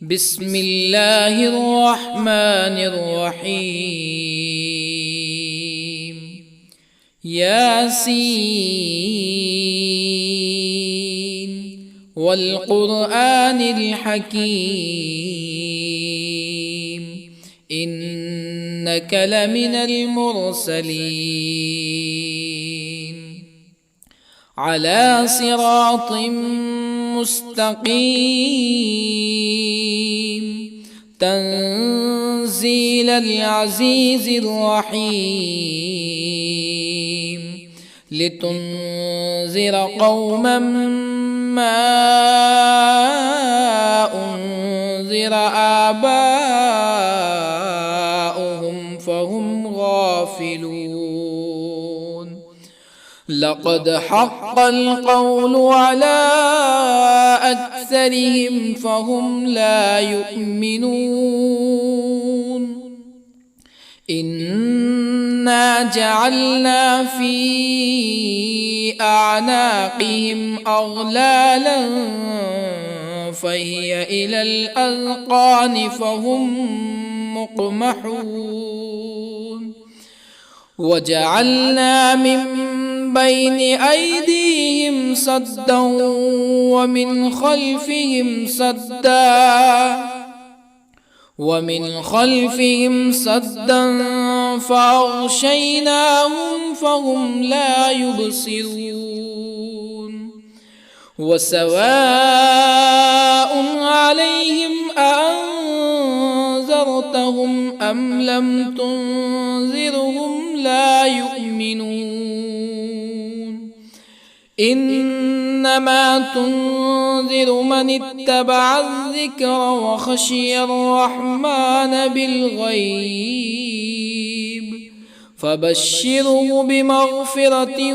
بسم الله الرحمن الرحيم. ياسين والقرآن الحكيم إنك لمن المرسلين على صراط مستقيم تنزيل العزيز الرحيم لتنذر قوما ما أنذر آباؤهم فهم غافلون. لقد حق القول على أكثرهم فهم لا يؤمنون. إنا جعلنا في أعناقهم أغلالا فهي إلى الأذقان فهم مقمحون. وجعلنا من بين أيديهم سدا ومن خلفهم سدا فأغشيناهم فهم لا يبصرون. وسواء عليهم أأنذرتهم أم لم تنذرهم لا يؤمنون. إنما تنذر من اتبع الذكر وخشي الرحمن بالغيب فبشره بمغفرة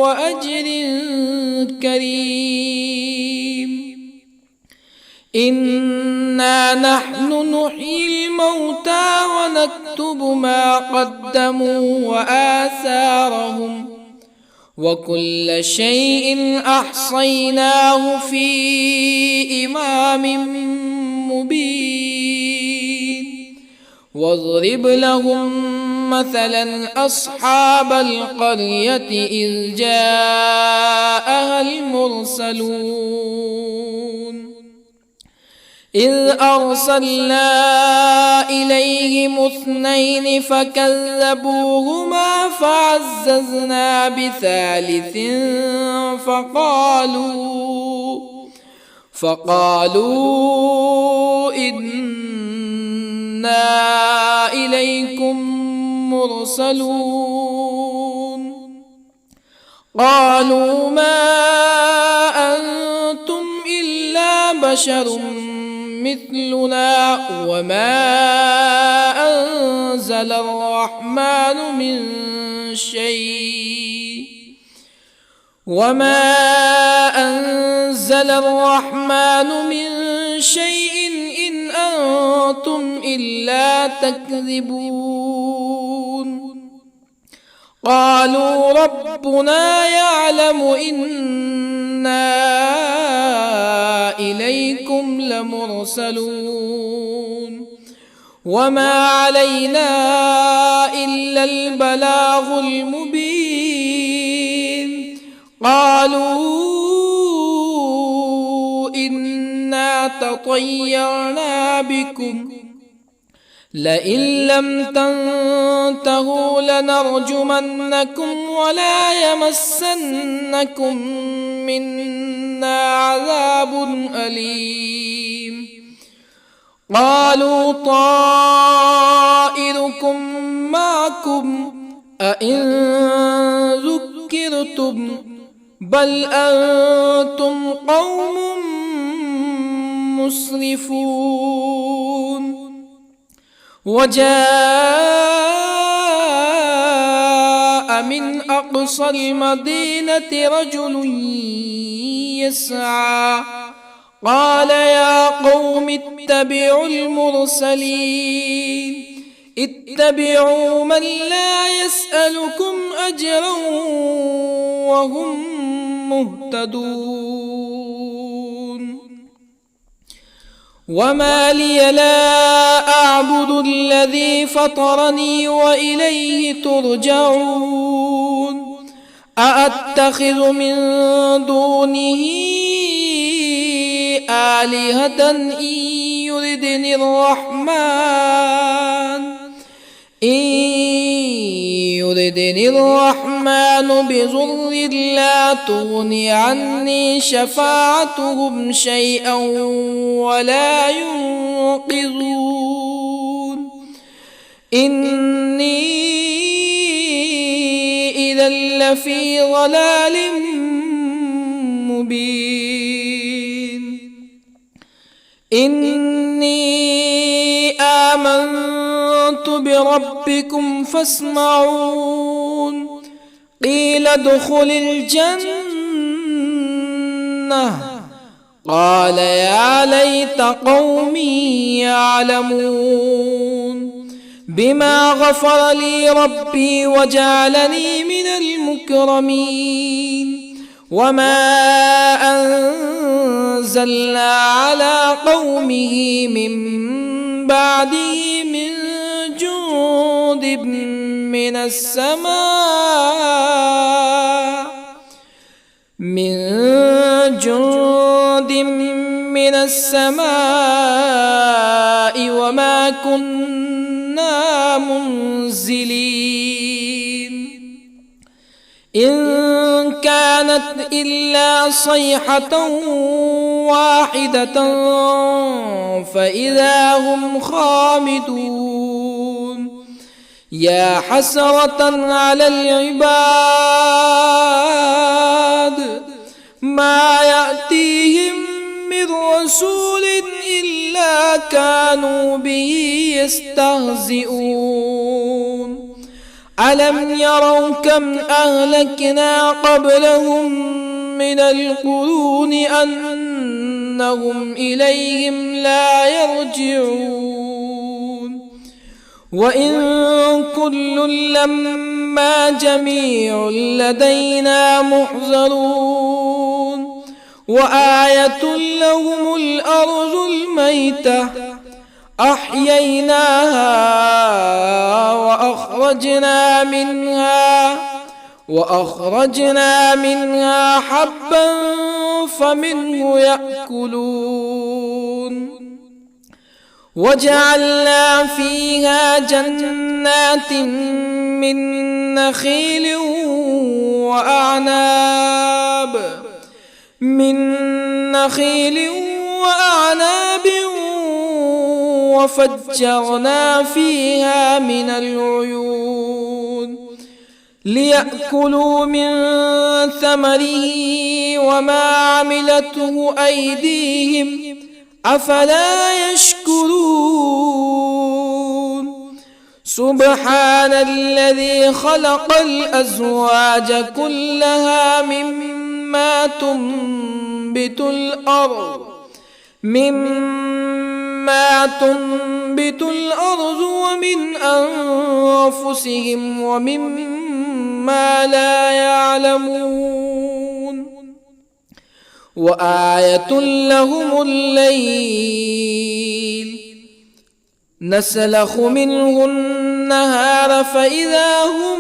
وأجر كريم. إنا نحن نحيي الموتى ونكتب ما قدموا وآثارهم وكل شيء أحصيناه في إمام مبين. واضرب لهم مثلا أصحاب القرية إذ جاءها المرسلون إذ أرسلنا إليهم اثنين فكذبوهما فعززنا بثالث فقالوا إنا إليكم مرسلون. قالوا ما أنتم إلا بشر مثلنا وما أنزل الرحمن من شيء إن أنتم إلا تكذبون. قالوا ربنا يعلم إنا إليكم لمرسلون وما علينا إلا البلاغ المبين. قالوا إنا تطيرنا بكم لئن لم تنتهوا لنرجمنكم ولا يمسنكم منا عذاب أليم. قالوا طائركم معكم أئن ذكرتم بل أنتم قوم مسرفون. وجاء من أقصى المدينة رجل يسعى قال يا قوم اتبعوا المرسلين اتبعوا من لا يسألكم أجرا وهم مهتدون. وما لي لا أعبد الذي فطرني وإليه ترجعون أأتخذ من دونه آلهة يردني الرحمن بضر لا تغن عني شفاعتهم شيئا ولا ينقذون إني إذا لفي ضلال مبين إني آمنت بربكم فاسمعون قيل ادخل الجنة قال يا ليت قومي يعلمون بما غفر لي ربي وجعلني من المكرمين وما أنزلنا على قومه من بعده من جند من السماء وما كنا منزلين إن كانت إلا صيحة واحدة فإذا هم خامدون يا حسرة على العباد ما يأتيهم من رسول إلا كانوا به يستهزئون ألم يروا كم أهلكنا قبلهم من القرون أنهم إليهم لا يرجعون وإن كل لما جميع لدينا محضرون وآية لهم الأرض الميتة أحييناها وأخرجنا منها حبا فمنه يأكلون وجعلنا فيها جنات من نخيل وأعناب وفجرنا فيها من العيون ليأكلوا من ثمره وما عملته أيديهم أفلا يشكرون سبحان الذي خلق الأزواج كلها مما تنبت الأرض ومن أنفسهم ومما لا يعلمون وآية لهم الليل نسلخ منه النهار فإذا هم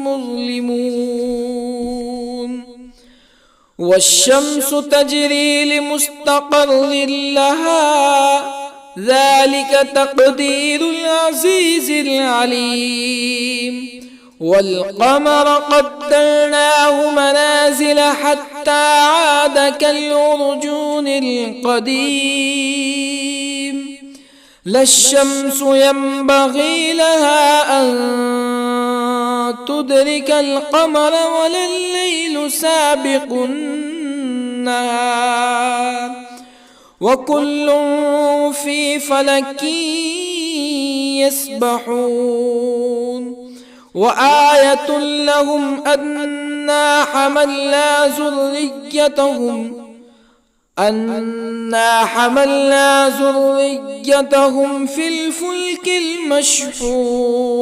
مظلمون والشمس تجري لمستقر لها ذلك تقدير العزيز العليم والقمر قدرناه منازل حتى عاد كالعرجون القديم لا الشمس ينبغي لها أن تدرك القمر ولا الليل سابق النهار وكل في فلك يسبحون وآية لهم أنا حملنا ذريتهم في الفلك المشحون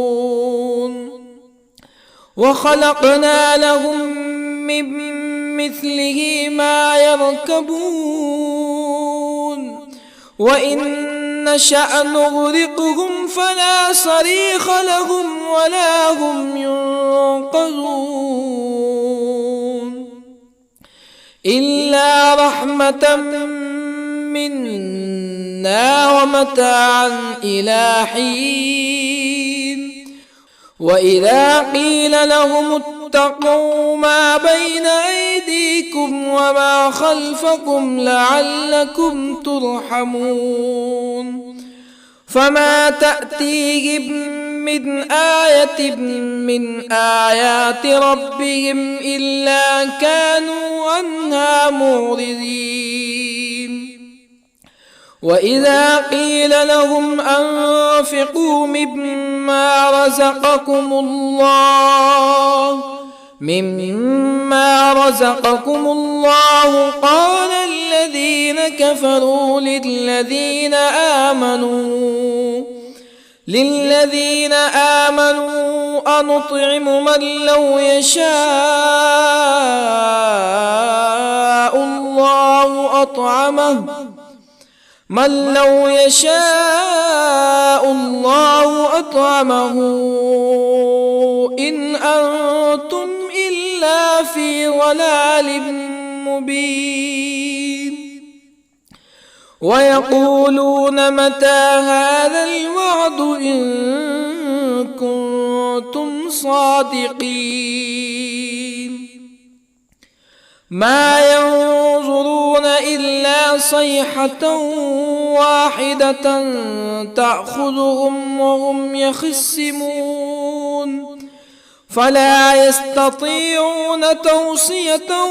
وخلقنا لهم من مثله ما يركبون وإن نشأ نغرقهم فلا صريخ لهم ولا هم ينقذون إلا رحمة منا ومتاعا إلى حين وإذا قيل لهم اتقوا ما بين أيديكم وما خلفكم لعلكم ترحمون فما تأتيهم من آية من آيات ربهم إلا كانوا عنها معرضين وإذا قيل لهم أنفقوا مما رزقكم الله قال الذين كفروا للذين آمنوا أنطعم من لو يشاء الله أطعمه إن أنتم إلا في ضلال مبين ويقولون متى هذا الوعد إن كنتم صادقين ما ينظرون إلا صيحة واحدة تأخذهم وهم يخصمون فلا يستطيعون توصية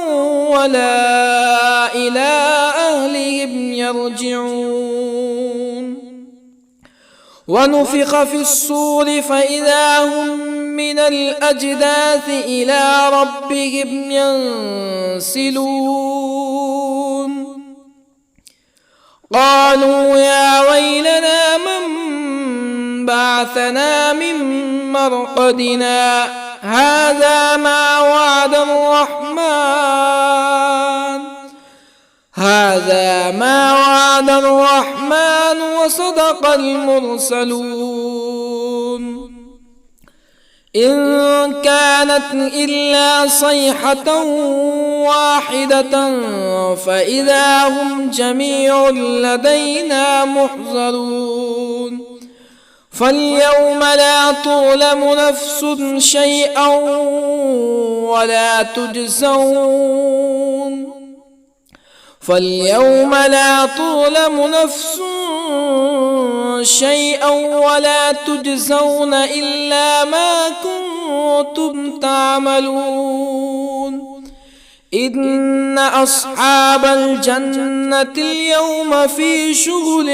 ولا إلى أهلهم يرجعون ونفخ في الصور فإذا هم من الأجداث إلى ربهم ينسلون قالوا يا ويلنا من بعثنا من مرقدنا هذا ما وعد الرحمن وصدق المرسلون إن كانت إلا صيحة واحدة فإذا هم جميع لدينا محضرون فاليوم لا تظلم نفس شيئا ولا تجزون إلا ما كنتم تعملون إن أصحاب الجنة اليوم في شغل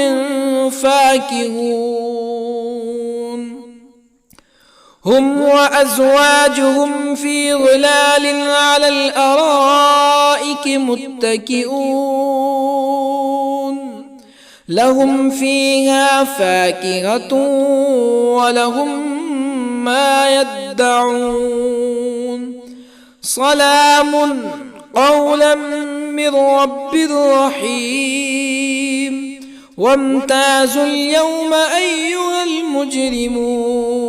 فاكهون هم وأزواجهم في ظلال على الأرائك متكئون لهم فيها فاكهة ولهم ما يدعون سلام قولا من رب رحيم وامتازوا اليوم أيها المجرمون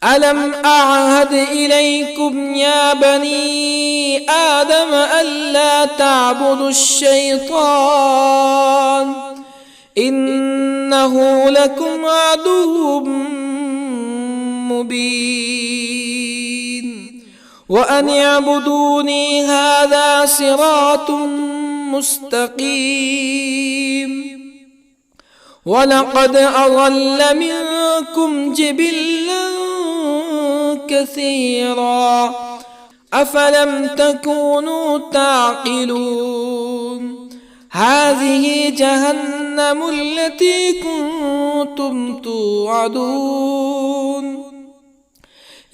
ألم أعهد إليكم يا بني آدم ألا تعبدوا الشيطان إنه لكم عدو مبين وأن اعبدوني هذا صراط مستقيم ولقد أضل منكم جبلا كثيرا أفلم تكونوا تعقلون هذه جهنم التي كنتم توعدون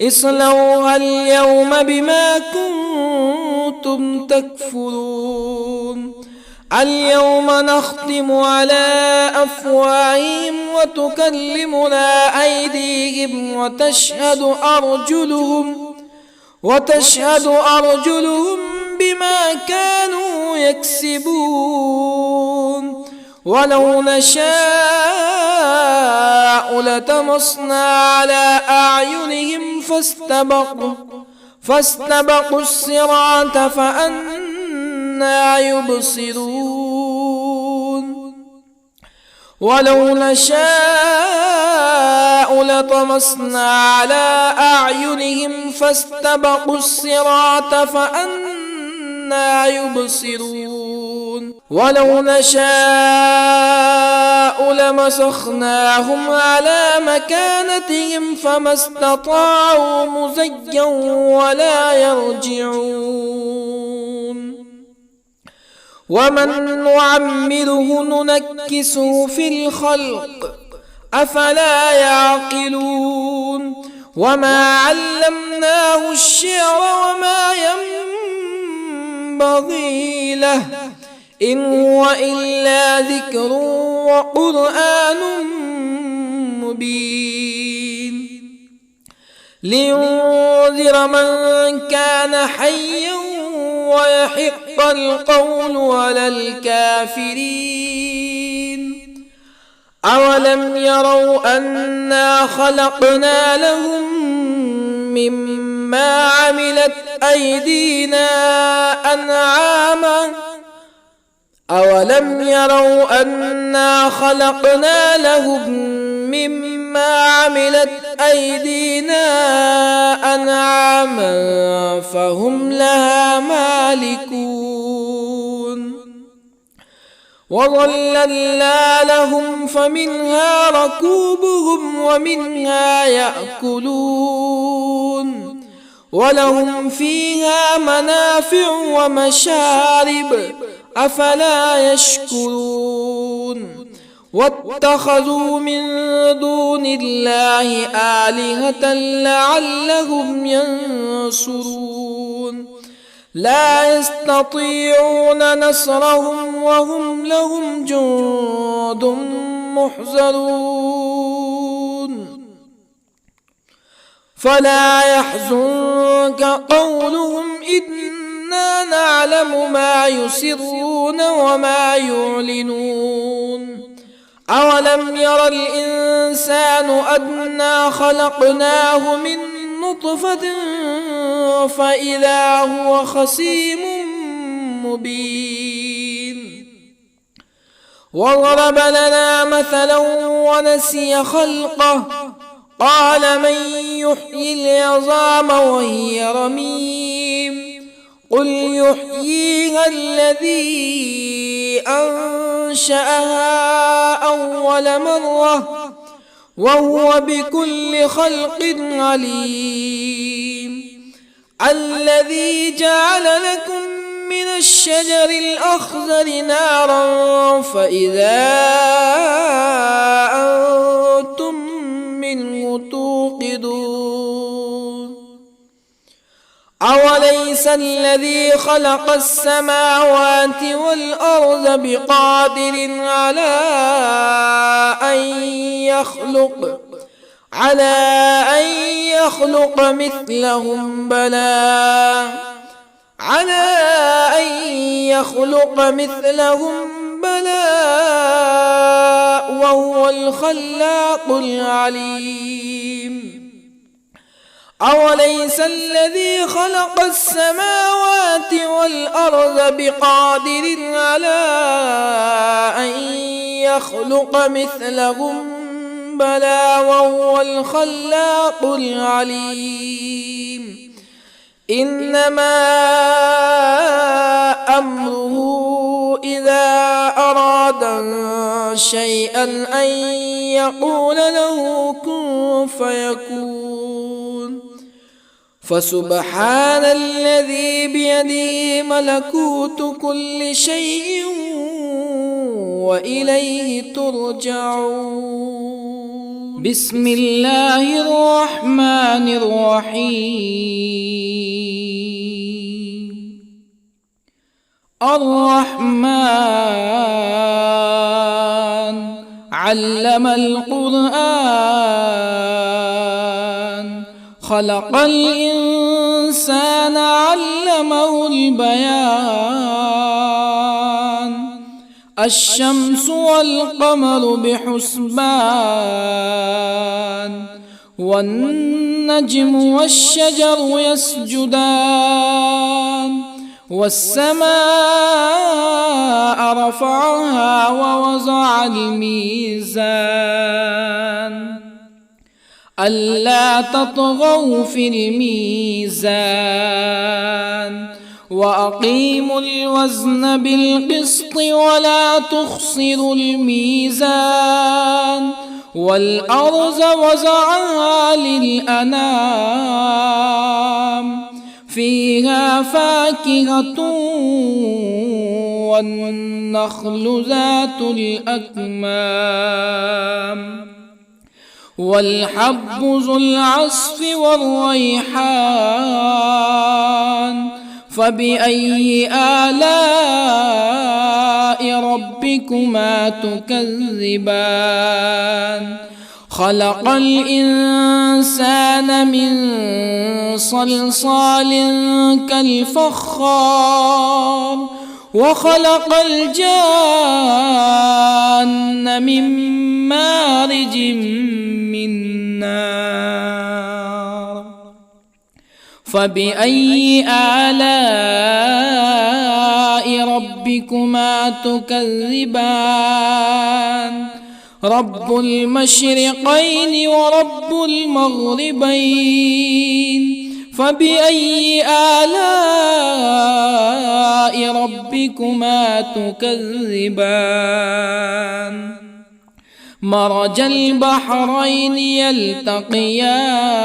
اصلوها اليوم بما كنتم تكفرون اليوم نختم على أفواههم وتكلمنا أيديهم وتشهد أرجلهم بما كانوا يكسبون ولو نشاء لطمسنا على أعينهم فاستبقوا الصراط فأنى يبصرون ولو نشاء لطمسنا على أعينهم فاستبقوا الصراط فأنى يبصرون ولو نشاء لمسخناهم على مكانتهم فما استطاعوا مزيا ولا يرجعون ومن نعمره ننكسه في الخلق أفلا يعقلون وما علمناه الشعر وما ينبغي له إن هو إلا ذكر وقرآن مبين لينذر من كان حيا ويحق القول على الكافرين أولم يروا أنا خلقنا لهم مما عملت أيدينا أنعاما أولم يروا أنا خلقنا لهم مما عملت أيدينا أنعاما فهم لها مالكون وظللنا لهم فمنها ركوبهم ومنها يأكلون ولهم فيها منافع ومشارب أفلا يشكرون واتخذوا من دون الله آلهة لعلهم ينصرون لا يستطيعون نصرهم وهم لهم جند محضرون فلا يحزنك قولهم إنا نعلم ما يسرون وما يعلنون أولم ير الإنسان أنا خلقناه من نطفة فإذا هو خصيم مبين وضرب لنا مثلا ونسي خلقه قال من يحيي العظام وهي رميم قل يحييها الذي أنشأها أول مرة وهو بكل خلق عليم الذي جعل لكم من الشجر الأخضر نارا فإذا أنتم منه توقدون أوليس الذي خلق السماوات والأرض بقادر على أن يخلق مثلهم بلى وهو الخلاق العليم أوليس الذي خلق السماوات والأرض بقادر على أن يخلق مثلهم بلى وهو الخلاق العليم إنما أمره إذا أراد شيئا أن يقول له كن فيكون فسبحان الذي بيده ملكوت كل شيء وإليه ترجعون بسم الله الرحمن الرحيم الرحمن علم القرآن خلق الإنسان علمه والقمر البيان الشمس والقمر بحسبان والنجم والشجر يسجدان والسماء رفعها ووضع الميزان ألا تطغوا في الميزان وأقيموا الوزن بالقسط ولا تخسروا الميزان والأرض وضعها للأنام فيها فاكهة والنخل ذات الأكمام والحب ذو العصف والريحان فبأي آلاء ربكما تكذبان خلق الإنسان من صلصال كالفخار وخلق الجان من مارج من نار فبأي آلاء ربكما تكذبان رب المشرقين ورب المغربين فبأي آلاء ربكما تكذبان مرج البحرين يلتقيان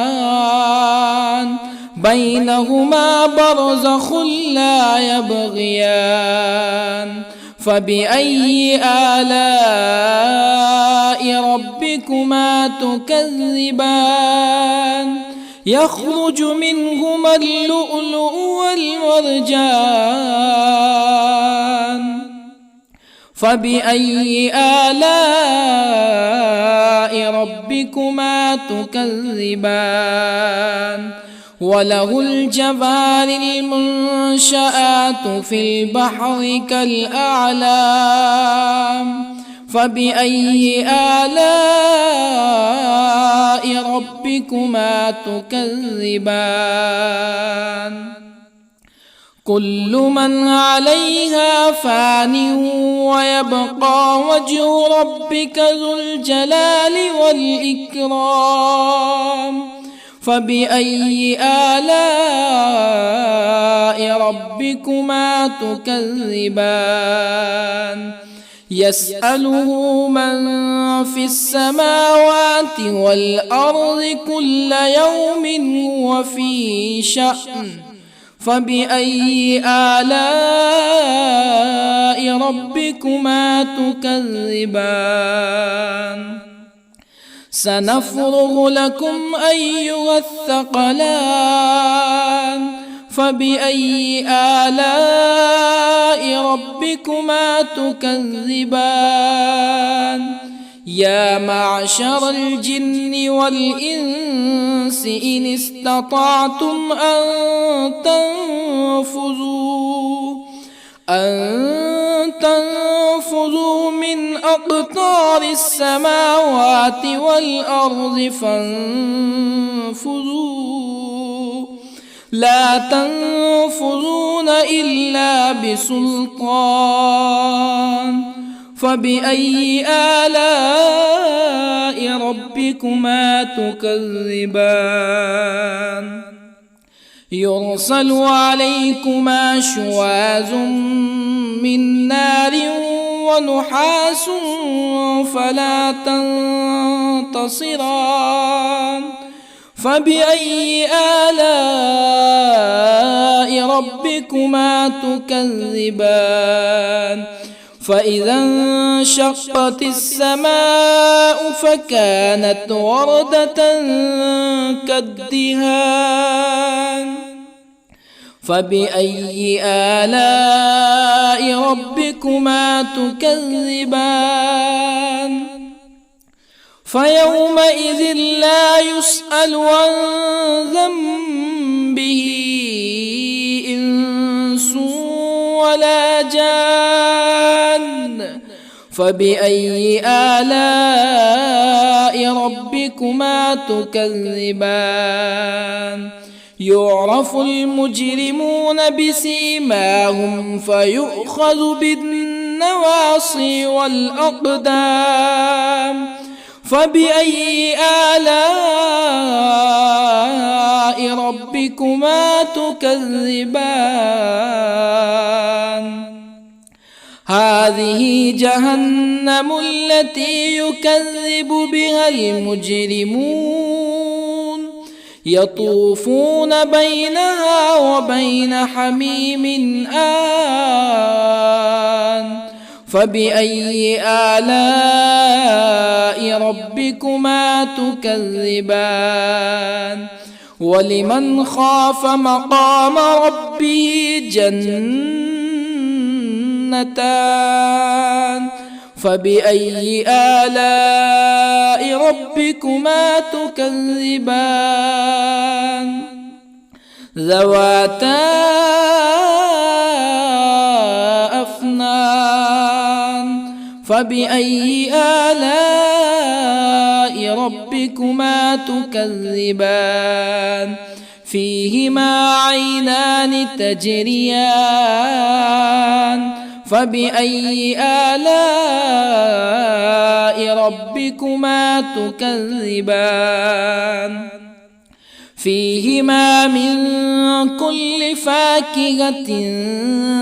بينهما برزخ لا يبغيان فبأي آلاء ربكما تكذبان يخرج منهما اللؤلؤ والمرجان فبأي آلاء ربكما تكذبان وله الجوار المنشآت في البحر كالأعلام فبأي آلاء ربكما تكذبان كل من عليها فان ويبقى وجه ربك ذو الجلال والإكرام فبأي آلاء ربكما تكذبان يسأله من في السماوات والأرض كل يوم هو في شأن فبأي آلاء ربكما تكذبان سنفرغ لكم أيها الثقلان فبأي آلاء ربكما تكذبان يا معشر الجن والإنس إن استطعتم أن تنفذوا من أقطار السماوات والأرض فانفذوا لا تنفذون إلا بسلطان فبأي آلاء ربكما تكذبان يرسل عليكما شواظ من نار ونحاس فلا تنتصران فبأي آلاء ربكما تكذبان فإذا انشقت السماء فكانت وردة كالدهان فبأي آلاء ربكما تكذبان فيومئذ لا يسأل عن ذنبه إنس ولا جان فبأي آلاء ربكما تكذبان يعرف المجرمون بسيماهم فيؤخذ بالنواصي والأقدام فبأي آلاء ربكما تكذبان هذه جهنم التي يكذب بها المجرمون يطوفون بينها وبين حميم آن فبأي آلاء ربكما تكذبان ولمن خاف مقام ربه جنتان فبأي آلاء ربكما تكذبان ذواتا أفنان فبأي آلاء ربكما تكذبان فيهما عينان تجريان فبأي آلاء ربكما تكذبان فيهما من كل فاكهة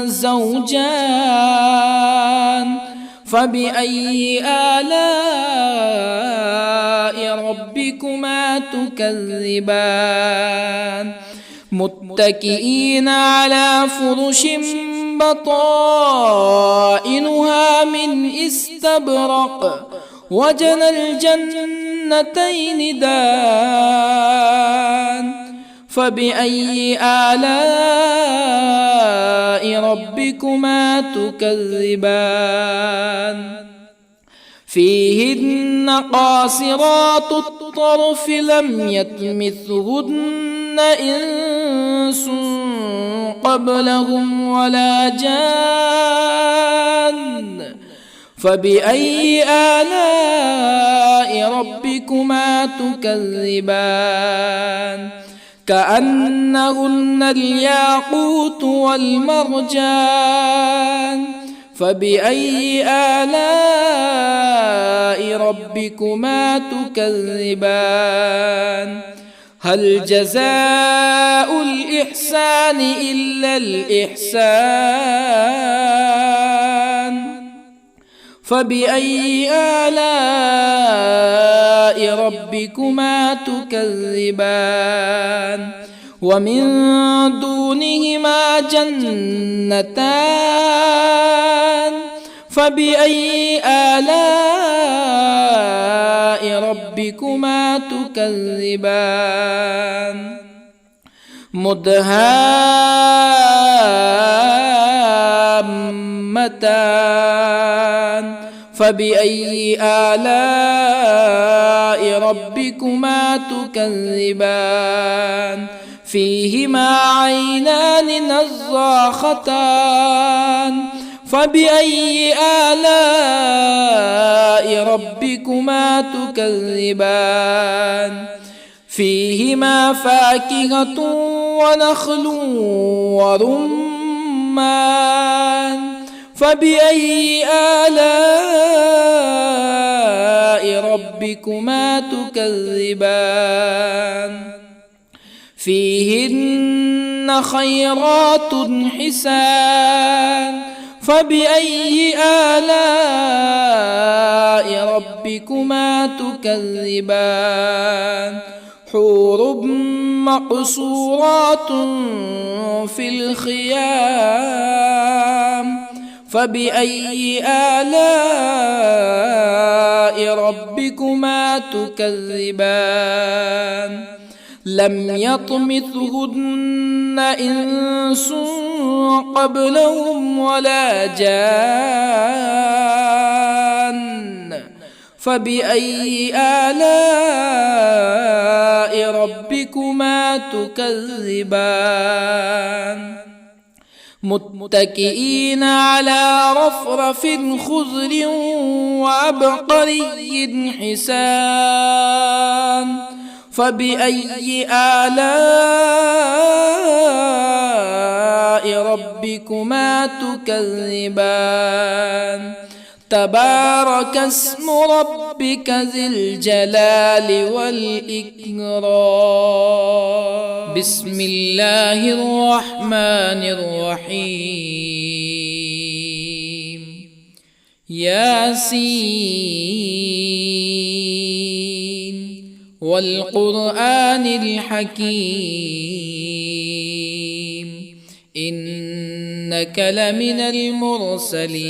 زوجان فبأي آلاء ربكما تكذبان متكئين على فرش بطائنها من استبرق وجنى الجنتين دان فبأي آلاء ربكما تكذبان فيهن قاصرات الطرف لم يطمثهن إنس قبلهم ولا جان فبأي آلاء ربكما تكذبان كأنهن الياقوت والمرجان فبأي آلاء ربكما تكذبان هل جزاء الإحسان إلا الإحسان فبأي آلاء ربكما تكذبان ومن دونهما جنتان فبأي آلاء ربكما تكذبان مدهامتان فبأي آلاء ربكما تكذبان فيهما عينان نضاختان فبأي آلاء ربكما تكذبان فيهما فاكهة ونخل ورمان فبأي آلاء ربكما تكذبان فيهن خيرات حسان فبأي آلاء ربكما تكذبان حور مقصورات في الخيام فبأي آلاء ربكما تكذبان لم يطمثهن إنس قبلهم ولا جان فبأي آلاء ربكما تكذبان متكئين على رفرف خضر وعبقري حسان فبأي آلاء ربكما تكذبان تبارك اسم ربك ذي الجلال والإكرام بسم الله الرحمن الرحيم ياسين والقرآن الحكيم إنك لمن المرسلين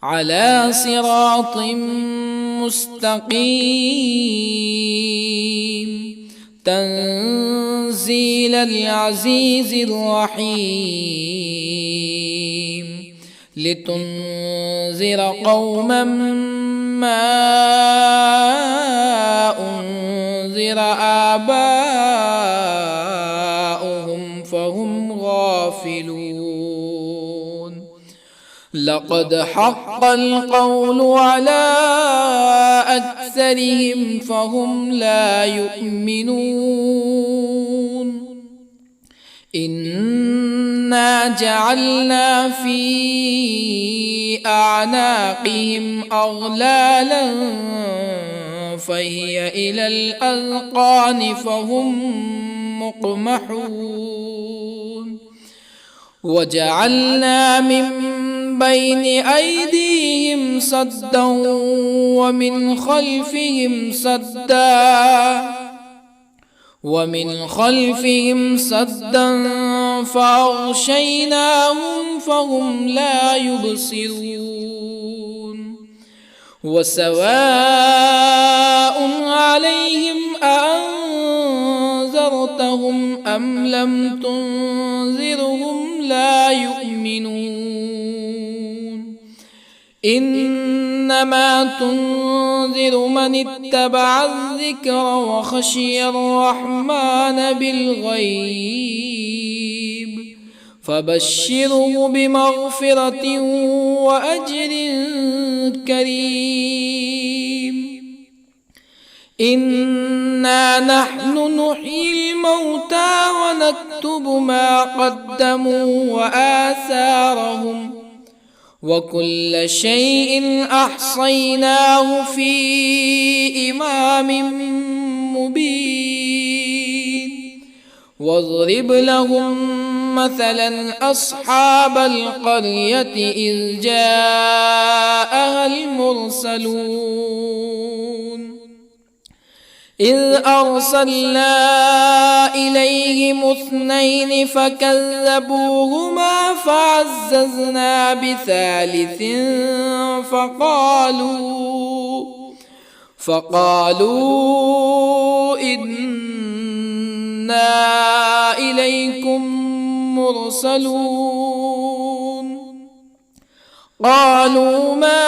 على صراط مستقيم تنزيل العزيز الرحيم لتنذر قوما ما أنذر آباؤهم فهم غافلون لقد حق القول على أكثرهم فهم لا يؤمنون إنا جعلنا في أعناقهم أغلالا فهي إلى الأذقان فهم مقمحون وجعلنا من بين أيديهم سدا ومن خلفهم سدا فأغشيناهم فهم لا يبصرون وسواء عليهم أأنذرتهم أم لم تنذرهم لا يؤمنون إنما تنذر من اتبع الذكر وخشي الرحمن بالغيب فبشره بمغفرة وأجر كريم إنا نحن نحيي الموتى ونكتب ما قدموا وآثارهم وكل شيء أحصيناه في إمام مبين واضرب لهم مثلا أصحاب القرية إذ جاءها المرسلون إذ أرسلنا إليهم اثنين فكذبوهما فعززنا بثالث فقالوا إنا إليكم مرسلون قالوا ما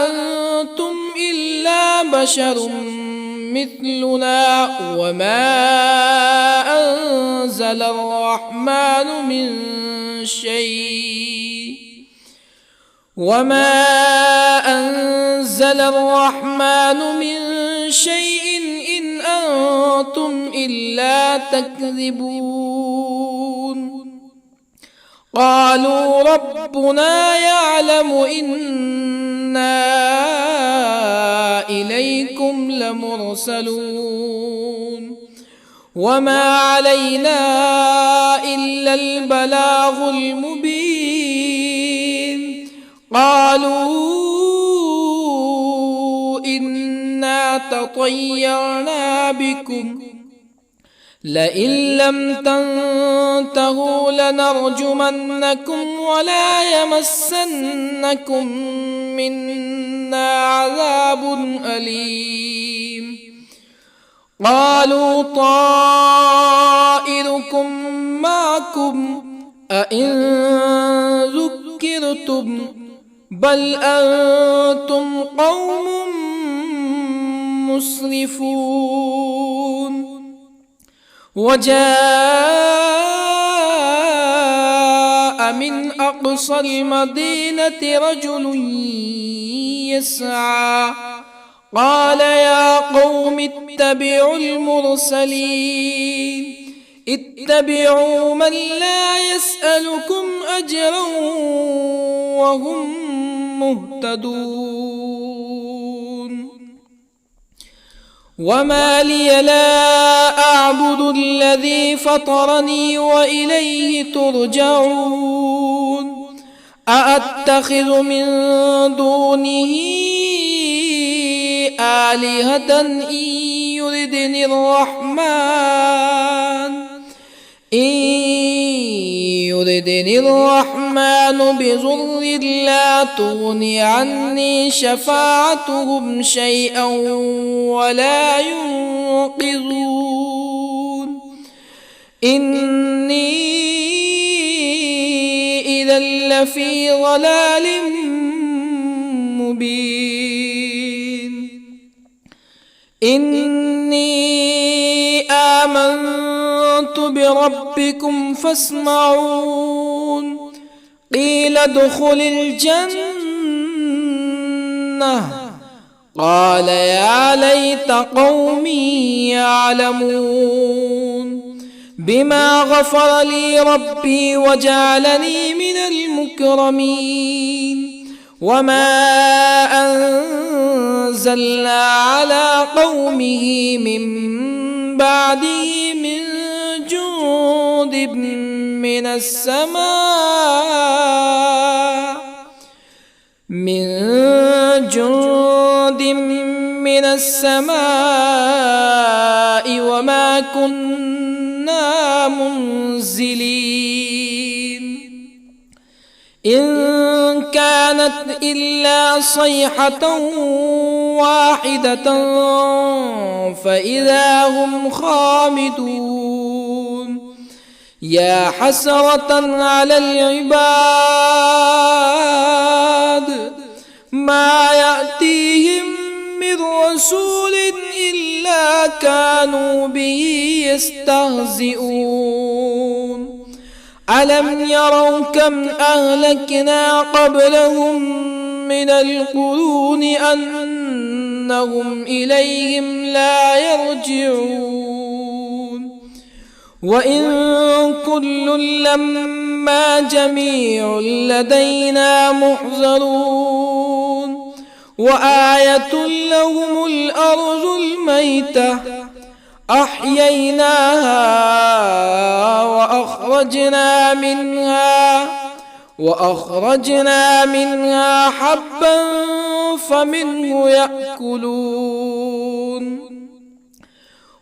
أنتم إلا بشر مثلنا وما أنزل الرحمن من شيء إن أنتم إلا تكذبون قالوا ربنا يعلم إنا إليكم لمرسلون وما علينا إلا البلاغ المبين قالوا إنا تطيرنا بكم لئن لم تنتهوا لنرجمنكم ولا يمسنكم منا عذاب أليم قالوا طائركم معكم أئن ذكرتم بل أنتم قوم مسرفون وجاء من أقصى المدينة رجل يسعى قال يا قوم اتبعوا المرسلين اتبعوا من لا يسألكم أجرا وهم مهتدون وما لي لا أعبد الذي فطرني وإليه ترجعون أأتخذ من دونه آلهة يردني الرحمن بضر لا تغني عني شفاعتهم شيئا ولا ينقذون إني إذا لفي ضلال مبين إني آمنت بربكم فاسمعون قيل ادخل الجنة قال يا ليت قومي يعلمون بما غفر لي ربي وجعلني من المكرمين وما أنزلنا على قومه من بعده من جند من السماء وما كنا منزلين إن كانت إلا صيحة واحدة فإذا هم خامدون يا حسرة على العباد ما يأتيهم من رسول إلا كانوا به يستهزئون ألم يروا كم أهلكنا قبلهم من القرون أنهم إليهم لا يرجعون وإن كل لما جميع لدينا محضرون وآية لهم الأرض الميتة أحييناها وأخرجنا منها حبا فمنه يأكلون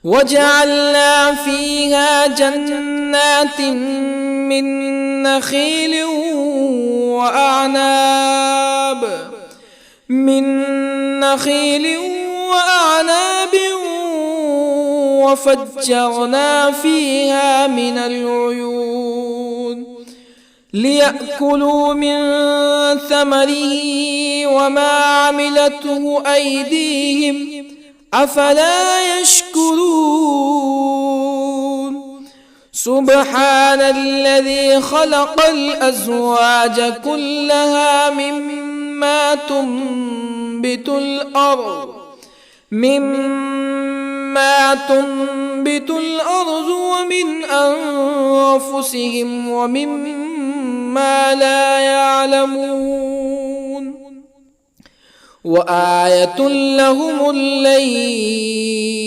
وجعلنا فيها جنات من نخيل وأعناب وفجرنا فيها من العيون ليأكلوا من ثمره وما عملته أيديهم أفلا يشكرون سبحان الذي خلق الأزواج كلها مما تنبت الأرض ومن أنفسهم ومما لا يعلمون وآية لهم الليل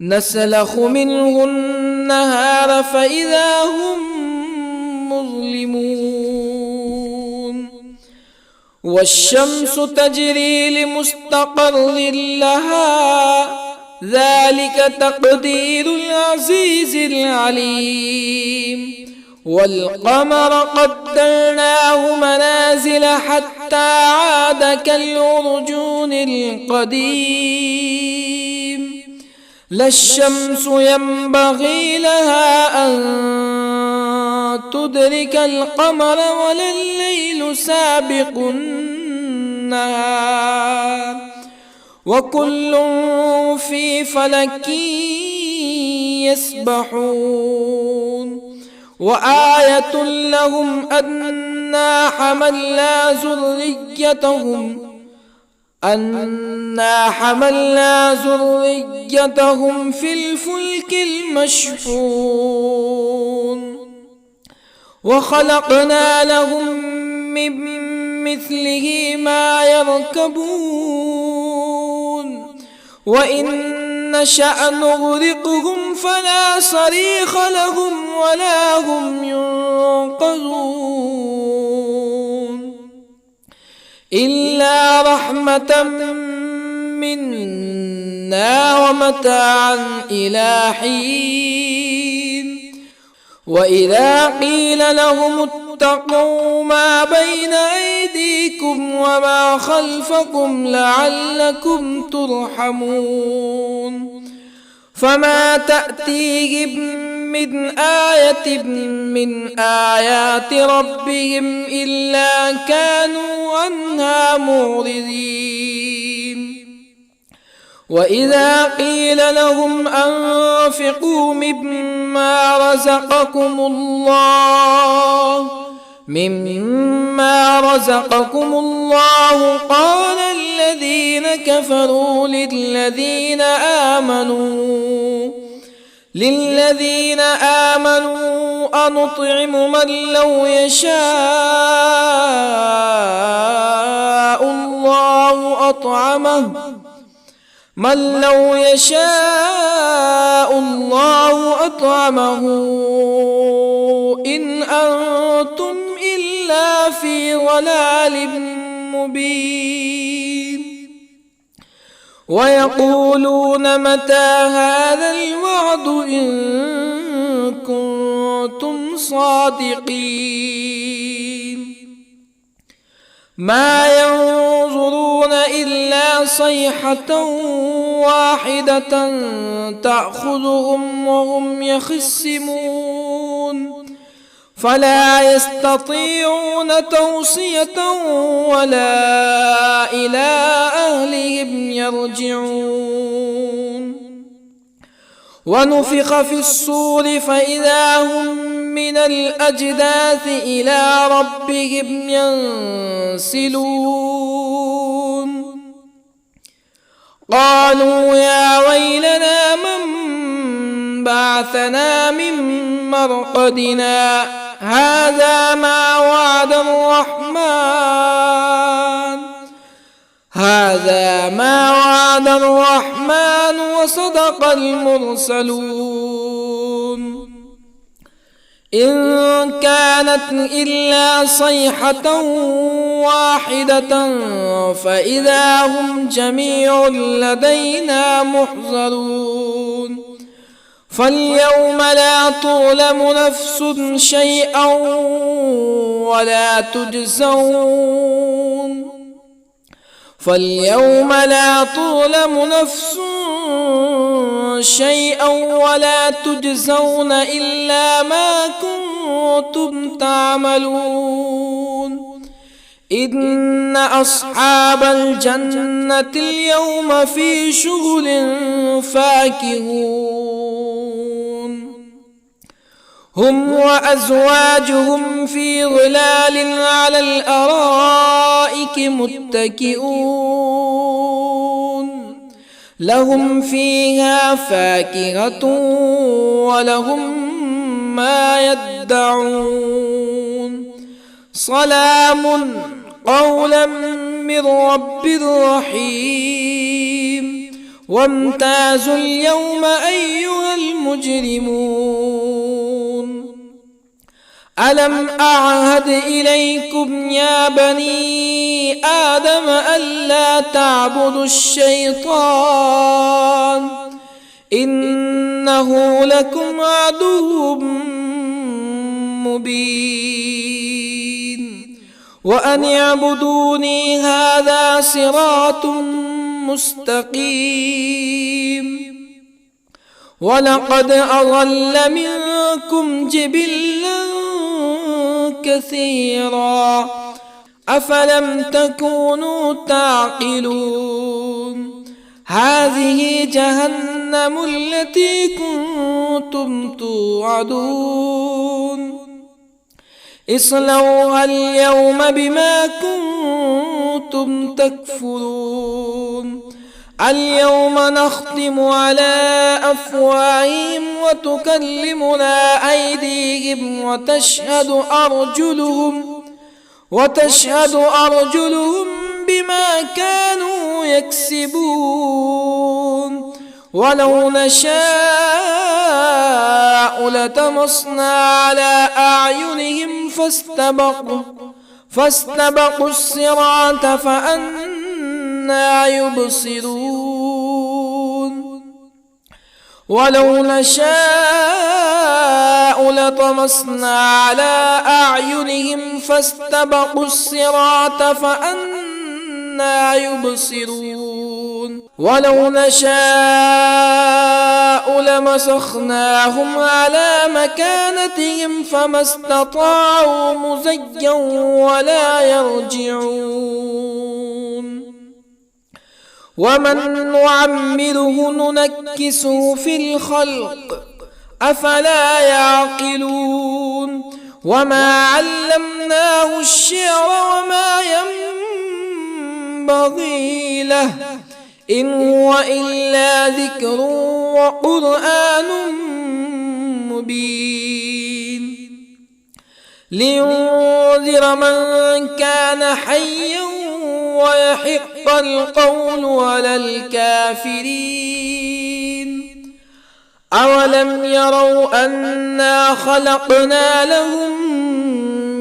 نسلخ منه النهار فإذا هم مظلمون والشمس تجري لمستقر لها ذلك تقدير العزيز العليم والقمر قدرناه منازل حتى عاد كالعرجون القديم لا الشمس ينبغي لها أن تدرك القمر ولا الليل سابق النهار وكل في فلك يسبحون وآية لهم أنا حملنا ذريتهم في الفلك المشحون وخلقنا لهم من مثله ما يركبون وإن نشأ نغرقهم فلا صريخ لهم ولا هم ينقذون إلا رحمة منا ومتاعا إلى حين وإذا قيل لهم اتقوا ما بين أيديكم وما خلفكم لعلكم ترحمون فما تأتيهم من آية من آيات ربهم إلا كانوا عنها معرضين وإذا قيل لهم أنفقوا مما رزقكم الله قال الذين كفروا للذين آمنوا أنطعم من لو يشاء الله أطعمه إن أنتم إلا في ضلال مبين ويقولون متى هذا الوعد إن كنتم صادقين ما ينظرون إلا صيحة واحدة تأخذهم وهم يخصمون فلا يستطيعون توصية ولا إلى أهلهم يرجعون ونفخ في الصور فإذا هم من الأجداث إلى ربهم ينسلون قالوا يا ويلنا من بعثنا من مرقدنا هذا ما وعد الرحمن وصدق المرسلون إن كانت إلا صيحة واحدة فإذا هم جميع لدينا محضرون فاليوم لا تظلم نفس شيئا ولا تجزون إلا ما كنتم تعملون إن أصحاب الجنة اليوم في شغل فاكهون هم وأزواجهم في ظلال على الأرائك متكئون لهم فيها فاكهة ولهم ما يدعون سلام قولا من رب رحيم وامتازوا اليوم أيها المجرمون ألم أعهد إليكم يا بني آدم ألا تعبدوا الشيطان إنه لكم عدو مبين وأن اعبدوني هذا صراط مستقيم ولقد أضل منكم جبلا كثيرا أفلم تكونوا تعقلون هذه جهنم التي كنتم توعدون اصلوها اليوم بما كنتم تكفرون اليوم نختم على أفواههم وتكلمنا أيديهم وتشهد أرجلهم بما كانوا يكسبون ولو نشاء لطمسنا على أعينهم فاستبقوا الصراط فأنى يبصرون ولو نشاء لطمسنا على أعينهم فاستبقوا الصراط فأنى يبصرون ولو نشاء لمسخناهم على مكانتهم فما استطاعوا مزيا ولا يرجعون ومن نعمره ننكسه في الخلق أفلا يعقلون وما علمناه الشعر وما ينبغي له إن هو إلا ذكر وقرآن مبين لينذر من كان حيا ويحق القول على الكافرين أولم يروا أنا خلقنا لهم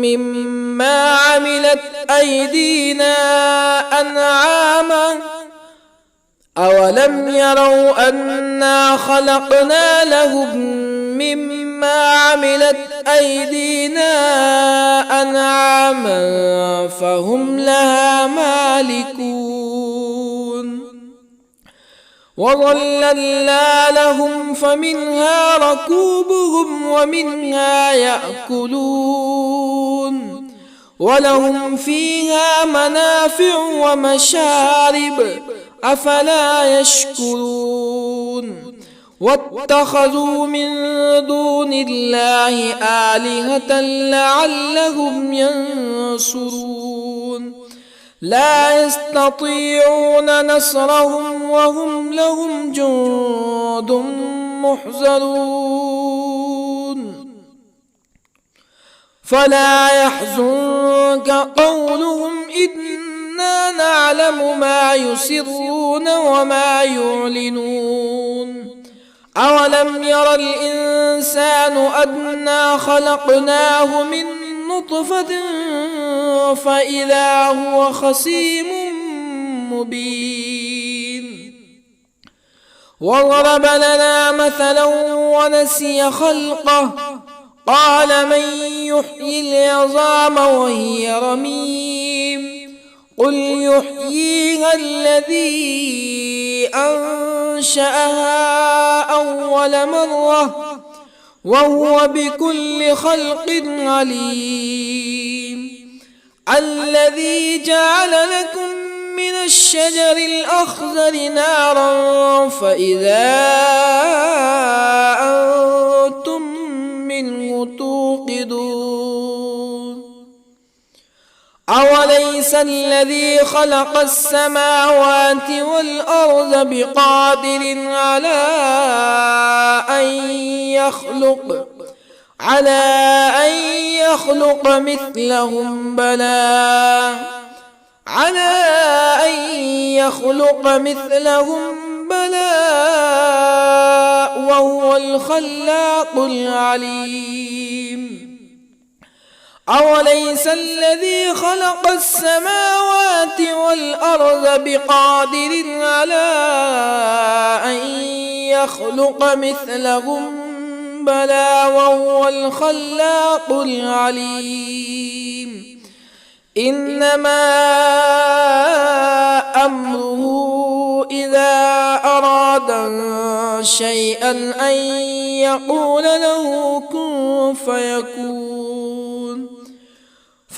مما عملت أيدينا أنعاما أولم يروا أنا خلقنا لهم مما عملت أيدينا أنعاما فهم لها مالكون وظللنا لهم فمنها ركوبهم ومنها يأكلون ولهم فيها منافع ومشارب أفلا يشكرون واتخذوا من دون الله آلهة لعلهم ينصرون لا يستطيعون نصرهم وهم لهم جند محضرون فلا يحزنك قولهم إنا نعلم ما يسرون وما يعلنون أولم ير الإنسان أنا خلقناه من نطفة فإذا هو خصيم مبين وضرب لنا مثلا ونسي خلقه قال من يحيي العظام وهي رميم قل يحييها الذي أنشأها أول مرة وهو بكل خلق عليم الذي جعل لكم من الشجر الأخضر نارا فإذا أنتم منه توقدون أوليس الذي خلق السماوات والأرض بقادر على أن يخلق مثلهم بلى وهو الخلاق العليم أوليس الذي خلق السماوات والأرض بقادر على أن يخلق مثلهم بلى وهو الخلاق العليم إنما أمره إذا أراد شيئا أن يقول له كن فيكون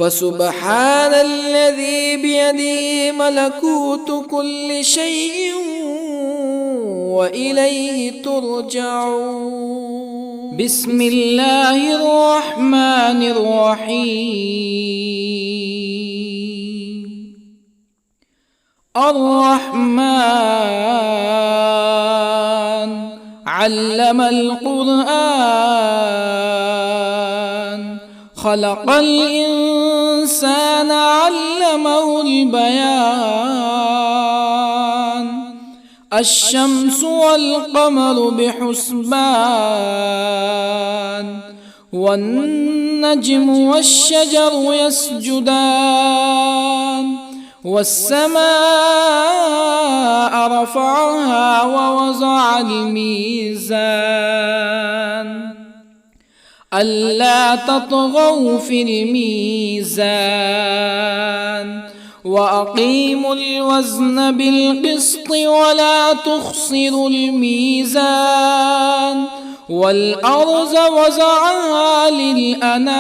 فسبحان الذي بيده ملكوت كل شيء وإليه ترجعون. بسم الله الرحمن الرحيم. الرحمن علم القرآن، خلق الإنسان علمه البيان. الشمس والقمر بحسبان، والنجم والشجر يسجدان. والسماء رفعها ووضع الميزان، ألا تطغوا في الميزان. وأقيموا الوزن بالقسط ولا تخسروا الميزان. والأرض وضعها للأنام،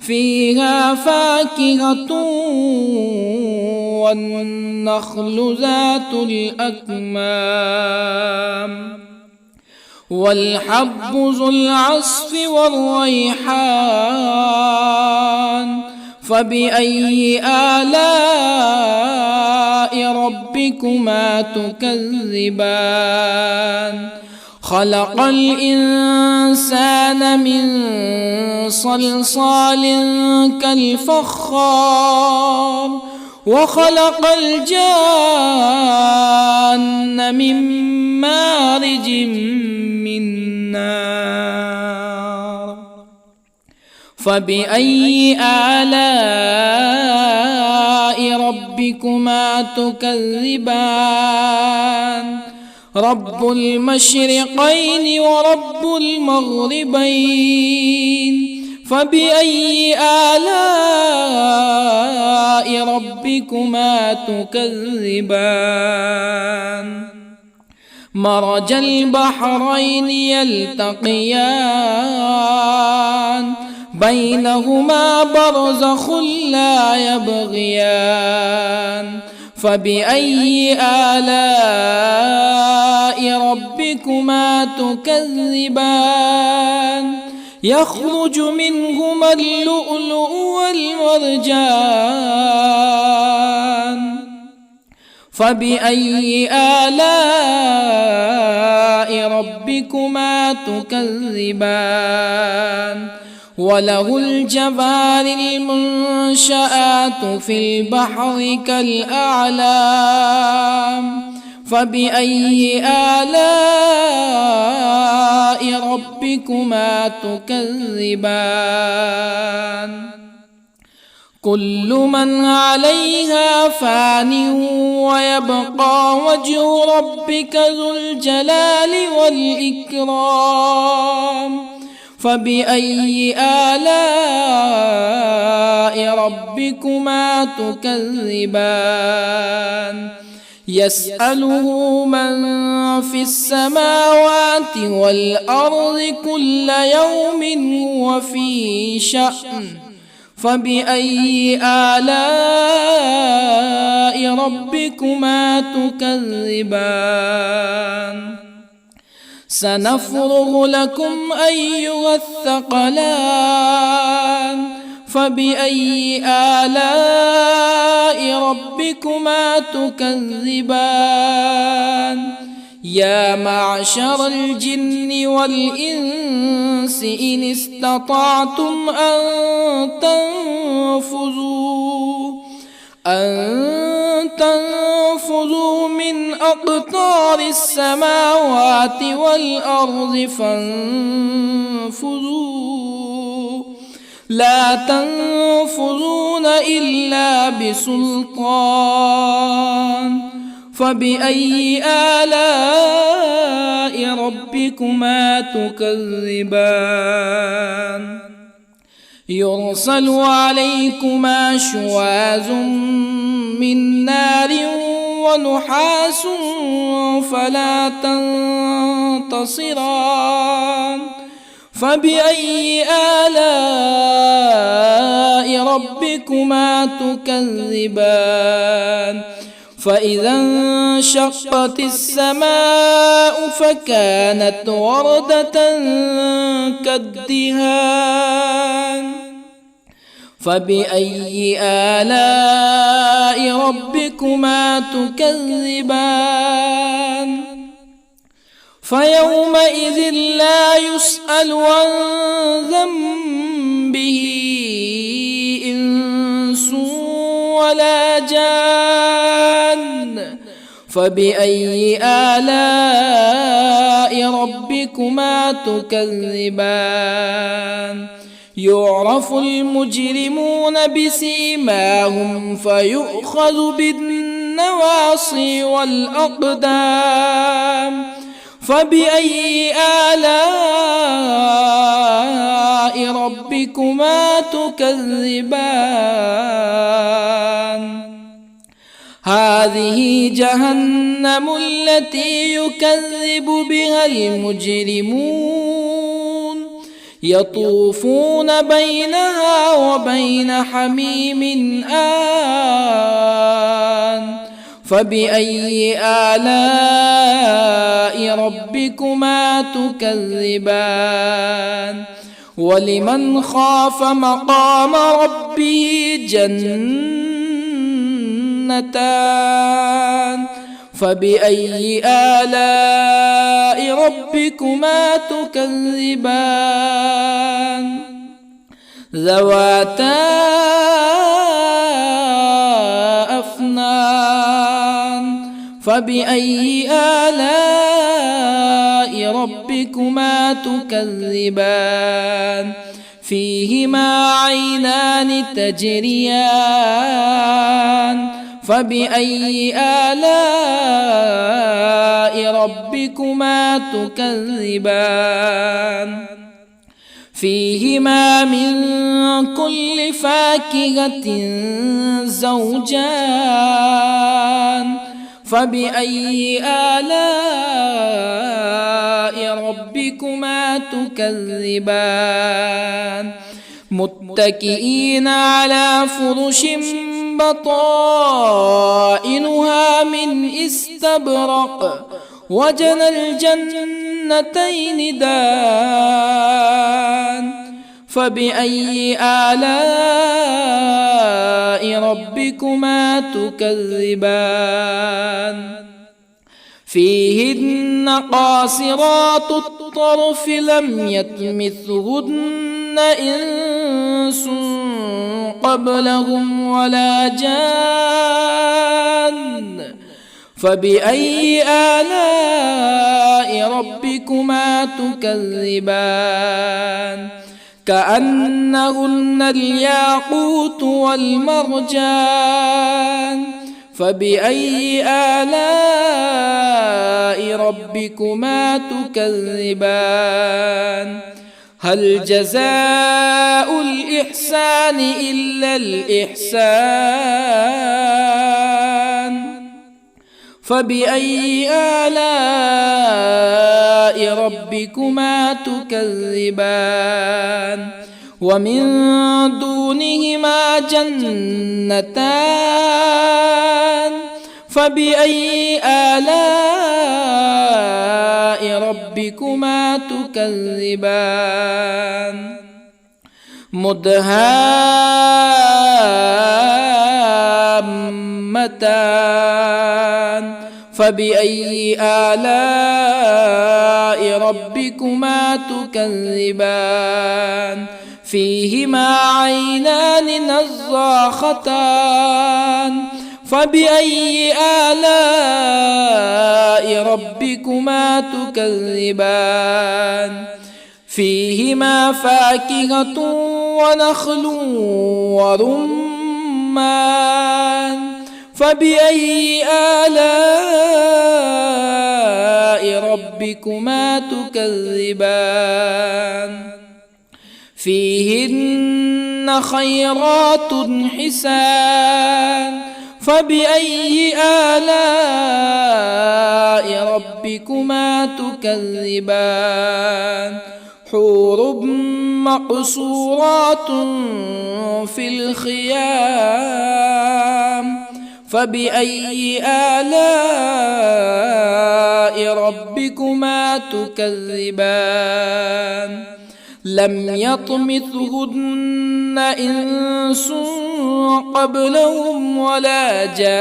فيها فاكهة والنخل ذات الأكمام، والحب ذو العصف والريحان. فبأي آلاء ربكما تكذبان؟ خلق الإنسان من صلصال كالفخار، وخلق الجان من مارج من نار. فبأي آلاء ربكما تكذبان؟ رب المشرقين ورب المغربين. فبأي آلاء ربكما تكذبان؟ مرج البحرين يلتقيان، بينهما برزخ لا يبغيان. فبأي آلاء ربكما تكذبان؟ يخرج منهما اللؤلؤ والمرجان. فبأي آلاء ربكما تكذبان؟ وله الجوار المنشآت في البحر كالأعلام. فبأي آلاء ربكما تكذبان؟ كل من عليها فان، ويبقى وجه ربك ذو الجلال والإكرام. فبأي آلاء ربكما تكذبان؟ يسأله من في السماوات والأرض كل يوم هو في شأن. فبأي آلاء ربكما تكذبان؟ سنفرغ لكم أيها الثقلان. فبأي آلاء ربكما تكذبان؟ يا معشر الجن والإنس إن استطعتم أن تنفذوا من أقطار السماوات والأرض فانفذوا، لا تنفذون إلا بسلطان. فبأي آلاء ربكما تكذبان؟ يرسل عليكما شواظ من نار ونحاس فلا تنتصران. فبأي آلاء ربكما تكذبان؟ فإذا انشقت السماء فكانت وردة كالدهان فبأي آلاء ربكما تكذبان فيومئذ لا يسأل عن ذنبه إنس ولا جان فبأي آلاء ربكما تكذبان يعرف المجرمون بسيماهم فيؤخذ بالنواصي والأقدام فبأي آلاء ربكما تكذبان هذه جهنم التي يكذب بها المجرمون يطوفون بينها وبين حميم آن فبأي آلاء ربكما تكذبان ولمن خاف مقام ربه جنتان فبأي آلاء ربكما تكذبان ذواتا أفنان فبأي آلاء ربكما تكذبان فيهما عينان تجريان فبأي آلاء ربكما تكذبان فيهما من كل فاكهة زوجان فبأي آلاء ربكما تكذبان متكئين على فرش بطائنها من استبرق وجنى الجنتين دان فبأي آلاء ربكما تكذبان فيهن قاصرات الطرف لم يطمثهن إنس قبلهم ولا جان فبأي آلاء ربكما تكذبان كأنهن الياقوت والمرجان فبأي آلاء ربكما تكذبان هل جزاء الإحسان إلا الإحسان فبأي آلاء ربكما تكذبان ومن دونهما جنتان فبأي آلاء ربكما تكذبان مدهامتان فبأي آلاء ربكما تكذبان فيهما عينان نضاختان فبأي آلاء ربكما تكذبان فيهما فاكهة ونخل ورمان فبأي آلاء ربكما تكذبان فيهن خيرات حسان فبأي آلاء ربكما تكذبان حور مقصورات في الخيام فبأي آلاء ربكما تكذبان لم يطمثهن إنس قبلهم ولا جان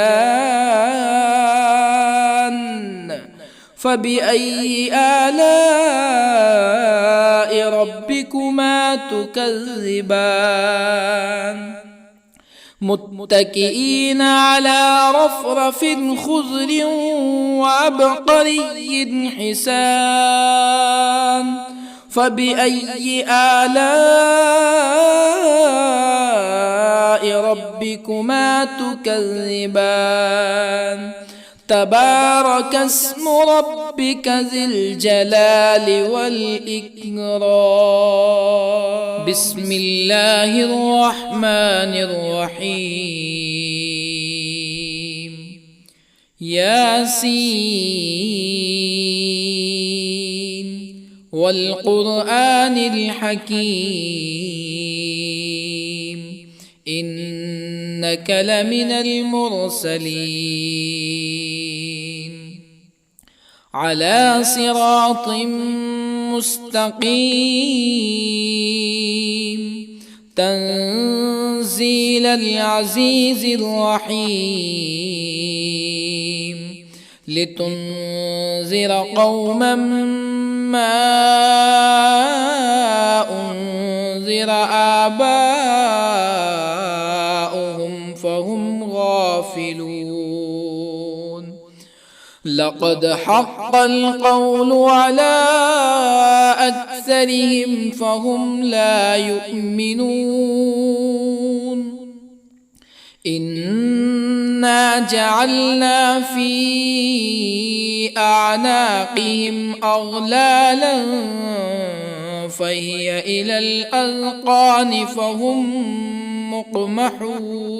فبأي آلاء ربكما تكذبان متكئين على رفرف خضر وعبقري حسان فبأي آلاء ربكما تكذبان تبارك اسم ربك ذي الجلال والإكرام بسم الله الرحمن الرحيم ياسين والقرآن الحكيم إنك لمن المرسلين على صراط مستقيم تنزيل العزيز الرحيم لتنذر قوما ما أنذر آباؤهم فهم غافلون لقد حق القول على أكثرهم فهم لا يؤمنون إنا جعلنا في أعناقهم أغلالا فهي إلى الأذقان فهم مقمحون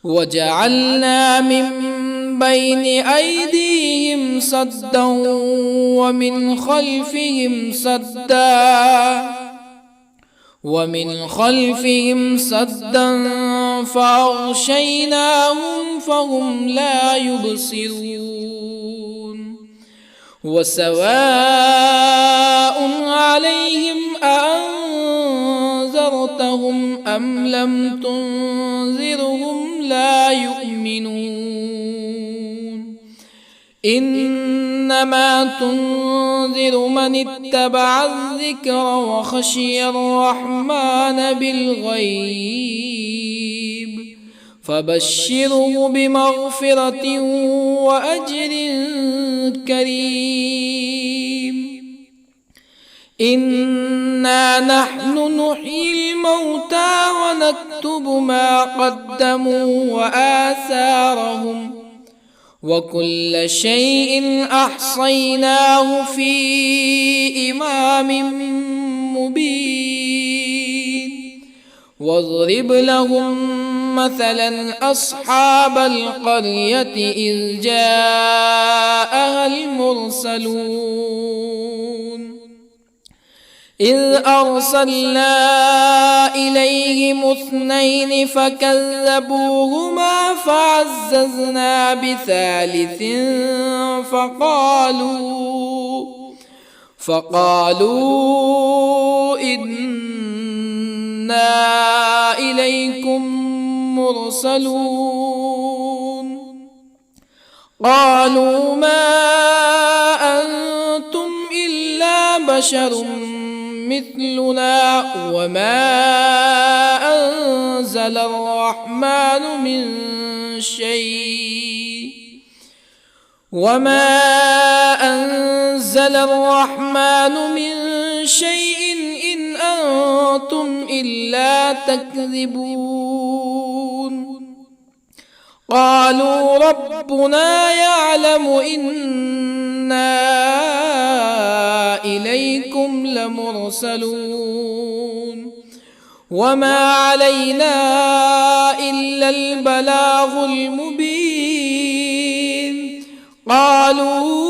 وجعلنا من بين أيديهم سدا ومن خلفهم سدا فأغشيناهم فهم لا يبصرون وسواء عليهم أأنذرتهم أم لم تنذرهم لا يؤمنون إنما تنذر من اتبع الذكر وخشي الرحمن بالغيب فبشره بمغفرة وأجر كريم إنا نحن نحيي الموتى ونكتب ما قدموا وآثارهم وكل شيء أحصيناه في إمام مبين واضرب لهم مثلا أصحاب القرية إذ جاءها المرسلون إذ أرسلنا إليهم اثنين فكذبوهما فعززنا بثالث فقالوا إنا إليكم مرسلون قالوا ما أنتم إلا بشر مثلنا وما أنزل الرحمن من شيء إن أنتم إلا تكذبون قالوا ربنا يعلم إنا إليكم لمرسلون وما علينا إلا البلاغ المبين قالوا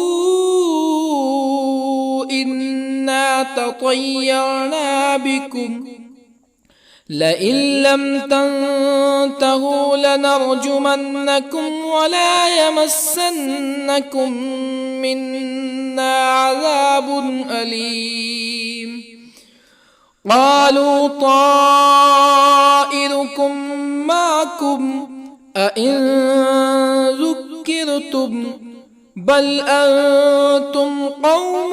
إنا تطيرنا بكم لئن لم تنتهوا لنرجمنكم ولا يمسنكم منا عذاب أليم. قالوا طائركم معكم أئن ذكرتم بل أنتم قوم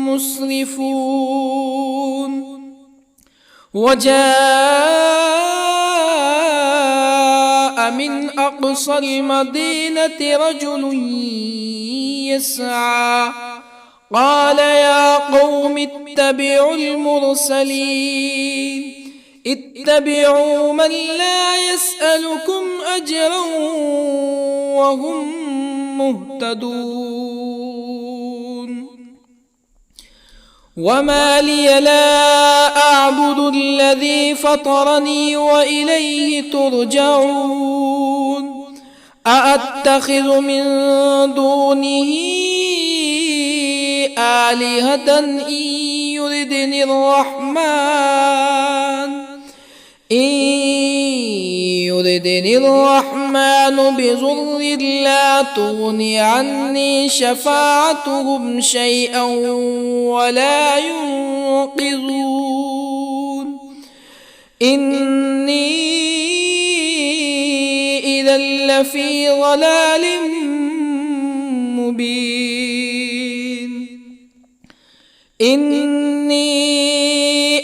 مسرفون. وجاء من أقصى المدينة رجل يسعى قال يا قوم اتبعوا المرسلين اتبعوا من لا يسألكم أجرا وهم مهتدون. وما لي لا أعبد الذي فطرني وإليه ترجعون. أأتخذ من دونه آلهة إن يردني الرحمن بضر لا تغن عني شفاعتهم شيئا ولا ينقذون. إني إذا لفي ضلال مبين. إني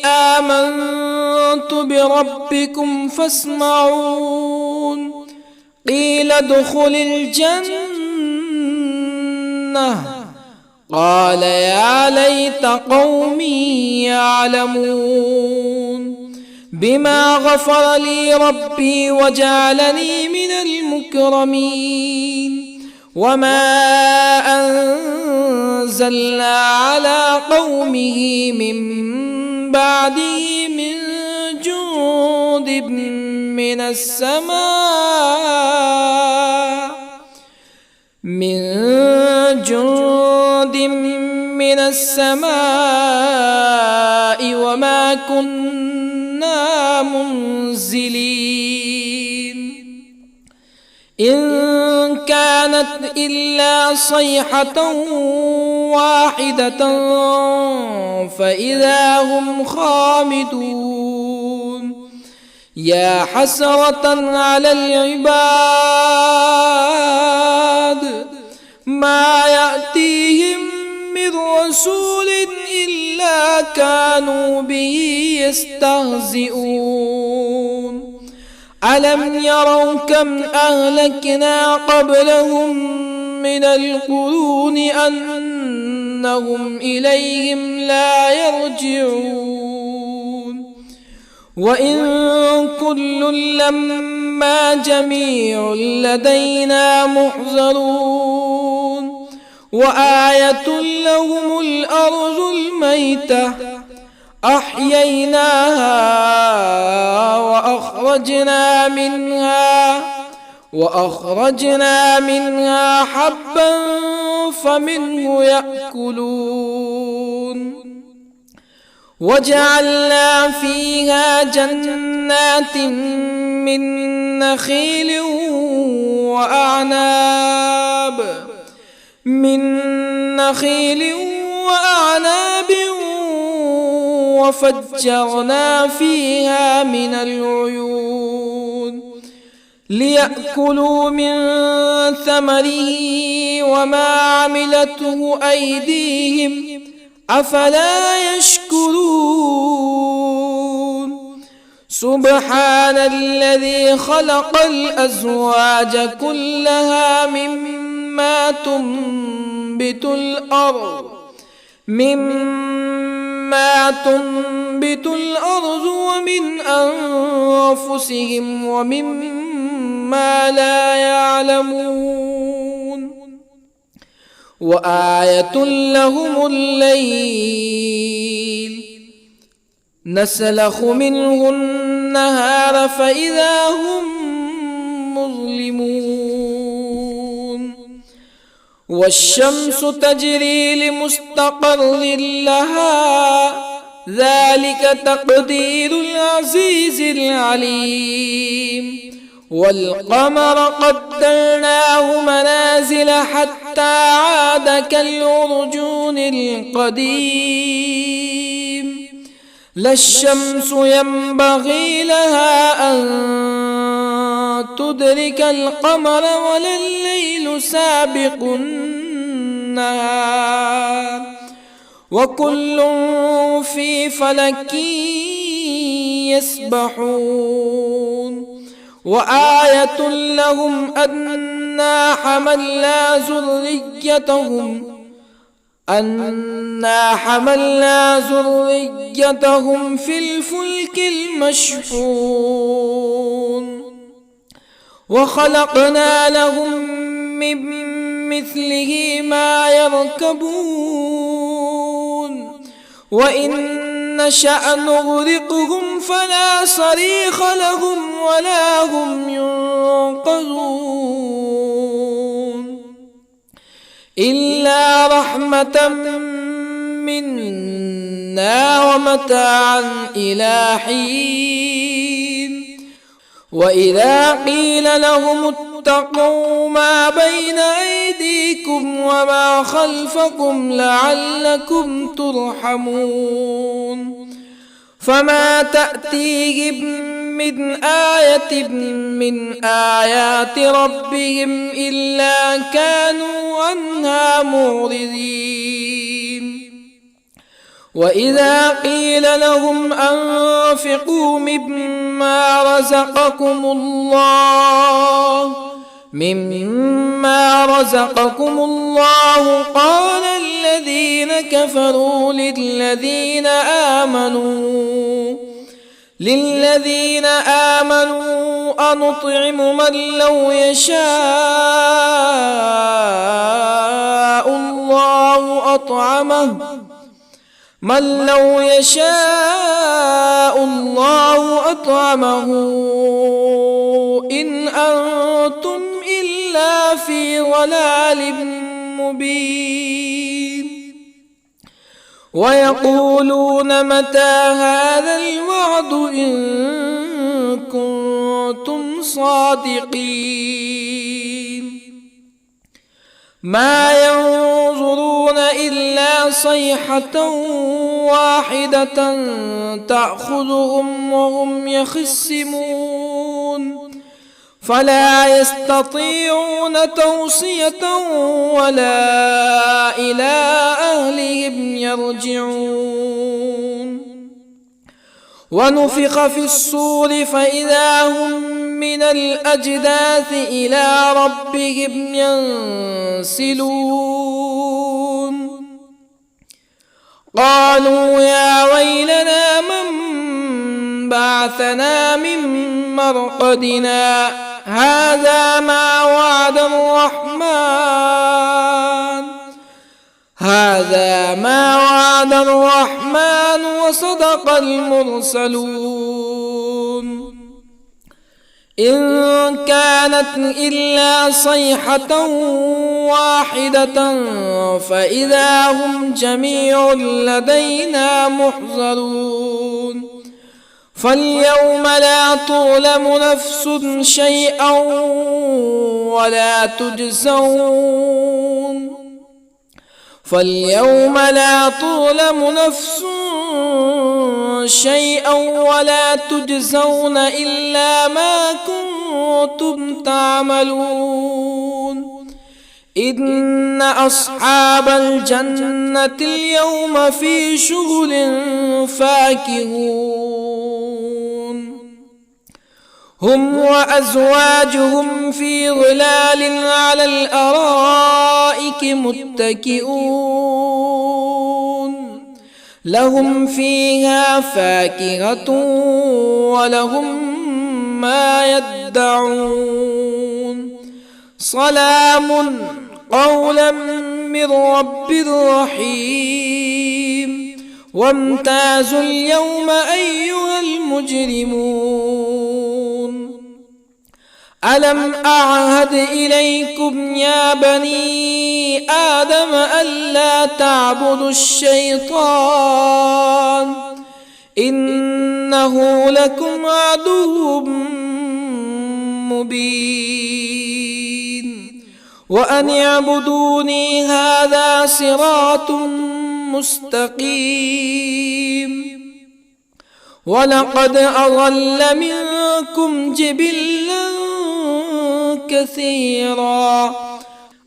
آمنت بربكم فاسمعون. قيل ادخل الجنة قال يا ليت قومي يعلمون بما غفر لي ربي وجعلني من المكرمين. وما أنزلنا على قومه من بعده من جند من السماء وما كنا منزلين. إن كانت إلا صيحة واحدة فإذا هم خامدون. يا حسرة على العباد ما يأتيهم من رسول إلا كانوا به يستهزئون. ألم يروا كم أهلكنا قبلهم من القرون أنهم إليهم لا يرجعون. وإن كل لما جميع لدينا محضرون. وآية لهم الأرض الميتة أحييناها وأخرجنا منها حبا فمنه يأكلون. وجعلنا فيها جنات من نخيل وأعناب وفجرنا فيها من العيون ليأكلوا من ثمره وما عملته أيديهم أفلا يشكرون. سبحان الذي خلق الأزواج كلها مما تنبت الأرض ومن أنفسهم ومما لا يعلمون. وآية لهم الليل نسلخ منه النهار فإذا هم مظلمون. والشمس تجري لمستقر لها ذلك تقدير العزيز العليم. والقمر قدرناه منازل حتى عاد كالعرجون القديم. لا الشمس ينبغي لها أن تدرك القمر ولا الليل سابق النهار وكل في فلك يسبحون. وآية لهم أنا حملنا ذريتهم في الفلك المشحون وخلقنا لهم من مثله ما يركبون وإن نشأ نغرقهم فلا صريخ لهم ولا هم ينقذون إلا رحمة منا ومتاعا إلى حين. وإذا قيل لهم اتقوا ما بين أيديكم وما خلفكم لعلكم ترحمون فما تأتيهم من آية من آيات ربهم إلا كانوا عنها معرضين. وإذا قيل لهم أنفقوا مما رزقكم الله قال الذين كفروا للذين آمنوا أنطعم من لو يشاء الله أطعمه إن أنتم إلا في ضلال مبين. ويقولون متى هذا الوعد إن كنتم صادقين ما ينظرون إلا صيحة واحدة تأخذهم وهم يخصمون فلا يستطيعون توصية ولا إلى أهلهم يرجعون. ونفخ في الصور فإذا هم من الأجداث إلى ربهم ينسلون قالوا يا ويلنا من بعثنا من مرقدنا هذا ما وعد الرحمن وصدق المرسلون إن كانت إلا صيحة واحدة فإذا هم جميع لدينا محضرون فاليوم لا تظلم نفس شيئا ولا تجزون إلا ما كنتم تعملون إن أصحاب الجنة اليوم في شغل فاكهون هم وأزواجهم في ظلال على الأرائك متكئون لهم فيها فاكهة ولهم ما يدعون سلام قولا من رب رحيم وامتازوا اليوم أيها المجرمون ألم أعهد إليكم يا بني آدم ألا تعبدوا الشيطان إنه لكم عدو مبين وأن اعبدوني هذا صراط مستقيم ولقد أضل منكم جبلا كثيرا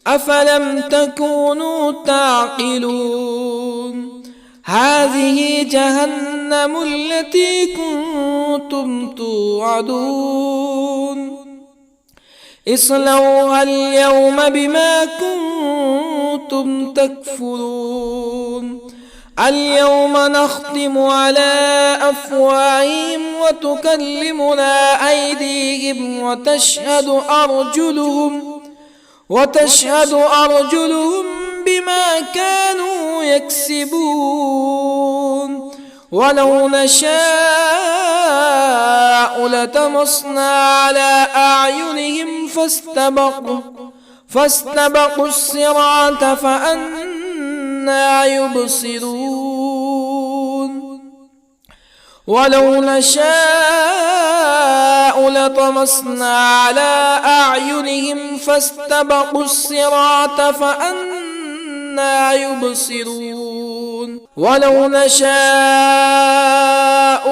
أفلم تكونوا تعقلون هذه جهنم التي كنتم توعدون اصلوها اليوم بما كنتم تكفرون اليوم نختم على أفواههم وتكلمنا أيديهم وتشهد أرجلهم بما كانوا يكسبون ولو نشاء لطمسنا على أعينهم فاستبقوا الصراط فأنى يبصرون ولو نشاء لطمسنا على أعينهم فاستبقوا الصراط فأنى يبصرون ولو نشاء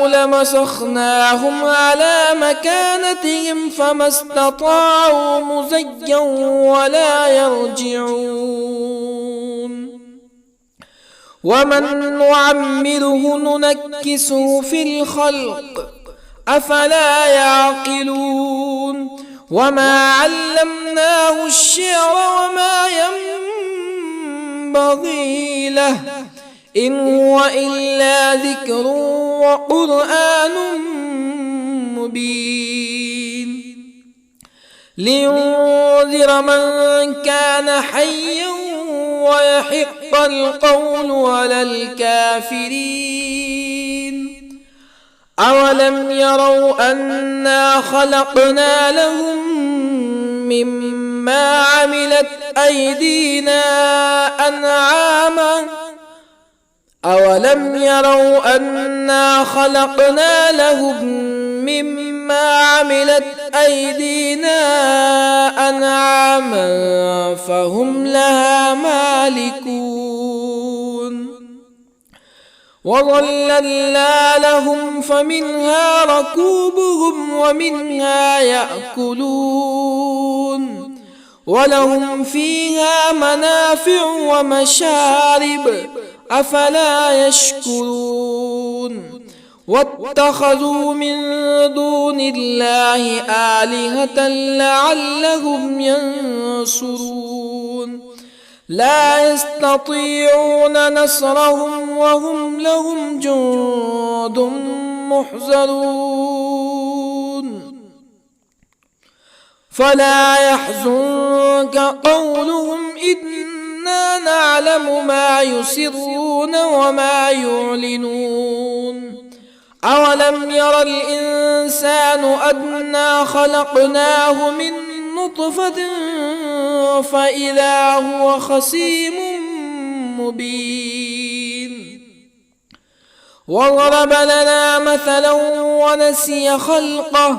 لمسخناهم على مكانتهم فما استطاعوا مزيا ولا يرجعون ومن نعمره ننكسه في الخلق أفلا يعقلون وما علمناه الشعر وما ينبغي له إن هو إلا ذكر وقرآن مبين لينذر من كان حيا ويحق القول على الكافرين أولم يروا أنا خلقنا لهم مما عملت أيدينا أنعاما أولم يروا أنا خلقنا لهم مما عملت أيدينا أنعاما فهم لها مالكون وظللنا لهم فمنها ركوبهم ومنها يأكلون ولهم فيها منافع ومشارب أفلا يشكرون واتخذوا من دون الله آلهة لعلهم ينصرون لا يستطيعون نصرهم وهم لهم جند محضرون فلا يحزنك قولهم إنا نعلم ما يسرون وما يعلنون أولم ير الإنسان أنا خلقناه من نطفة فإذا هو خصيم مبين وضرب لنا مثلا ونسي خلقه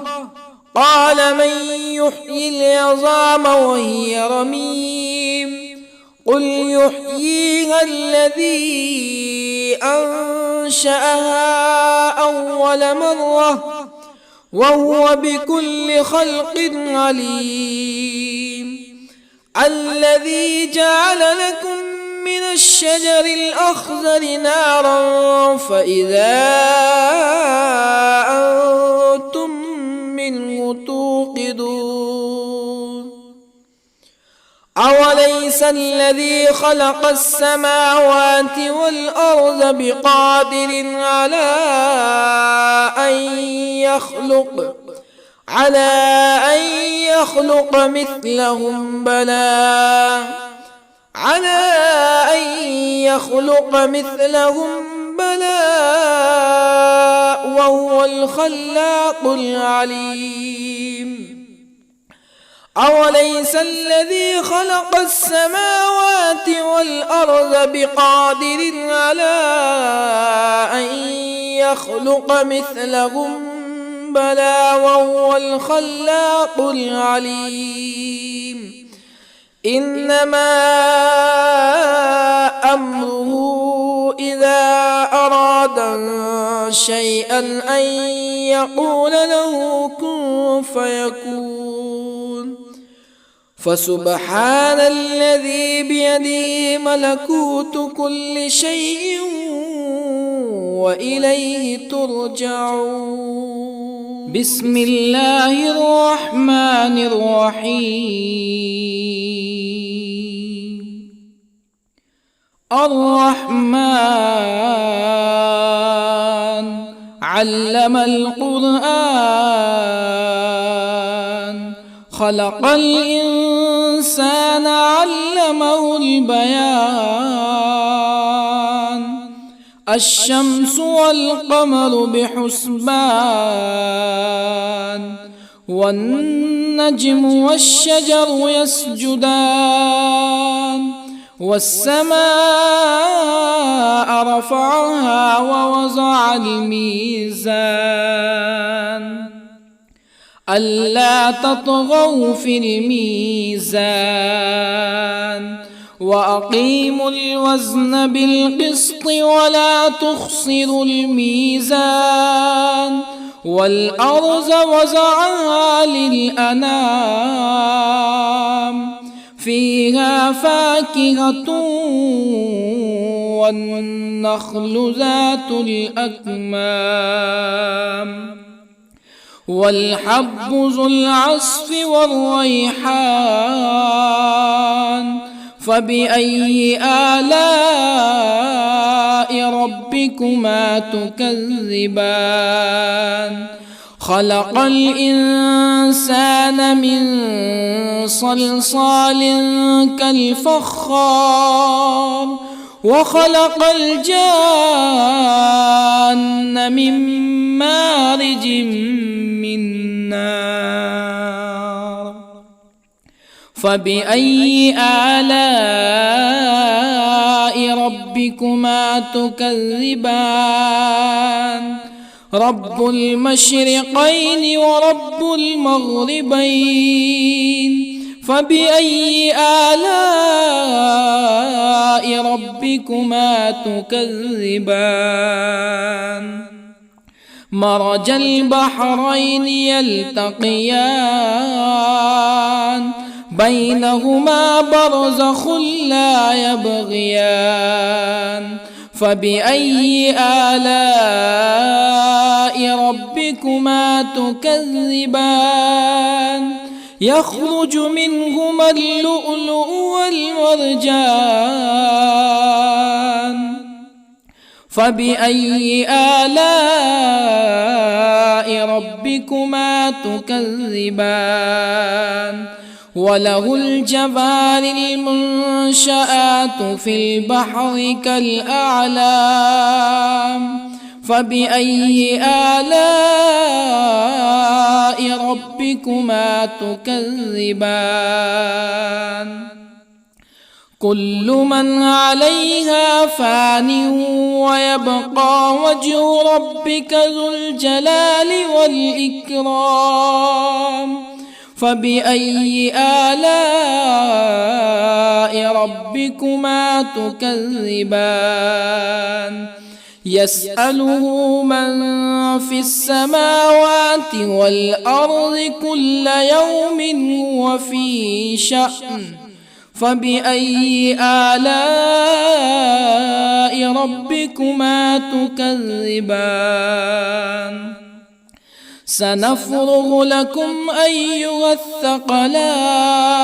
قال من يحيي العظام وهي رميم قل يحييها الذي أنشأها أول مرة وهو بكل خلق عليم الذي جعل لكم من الشجر الأخضر نارا فإذا أنتم منه توقدون أوليس الذي خلق السماوات والأرض بقادر على أن يخلق مثلهم بلى وهو الخلاق العليم أوليس الذي خلق السماوات والأرض بقادر على أن يخلق مثلهم بلى وهو الخلاق العليم إنما أمره إذا أراد شيئا أن يقول له كن فيكون فسبحان الذي بيده ملكوت كل شيء وإليه ترجعون. بسم الله الرحمن الرحيم. الرحمن علم القرآن خلق الإنسان علمه البيان الشمس والقمر بحسبان والنجم والشجر يسجدان والسماء رفعها ووضع الميزان ألا تطغوا في الميزان وأقيموا الوزن بالقسط ولا تخسروا الميزان والأرض وضعها للأنام فيها فاكهة والنخل ذات الأكمام والحب ذو العصف والريحان فبأي آلاء ربكما تكذبان خلق الإنسان من صلصال كالفخار وخلق الجان من مارج من نار فبأي آلاء ربكما تكذبان رب المشرقين ورب المغربين فبأي آلاء ربكما تكذبان مرج البحرين يلتقيان بينهما برزخ لا يبغيان فبأي آلاء ربكما تكذبان يخرج منهما اللؤلؤ والمرجان فبأي آلاء ربكما تكذبان وله الجوار المنشآت في البحر كالأعلام فبأي آلاء ربكما تكذبان كل من عليها فان ويبقى وجه ربك ذو الجلال والإكرام فبأي آلاء ربكما تكذبان يسأله من في السماوات والأرض كل يوم هو في شأن فبأي آلاء ربكما تكذبان سنفرغ لكم أيها الثقلان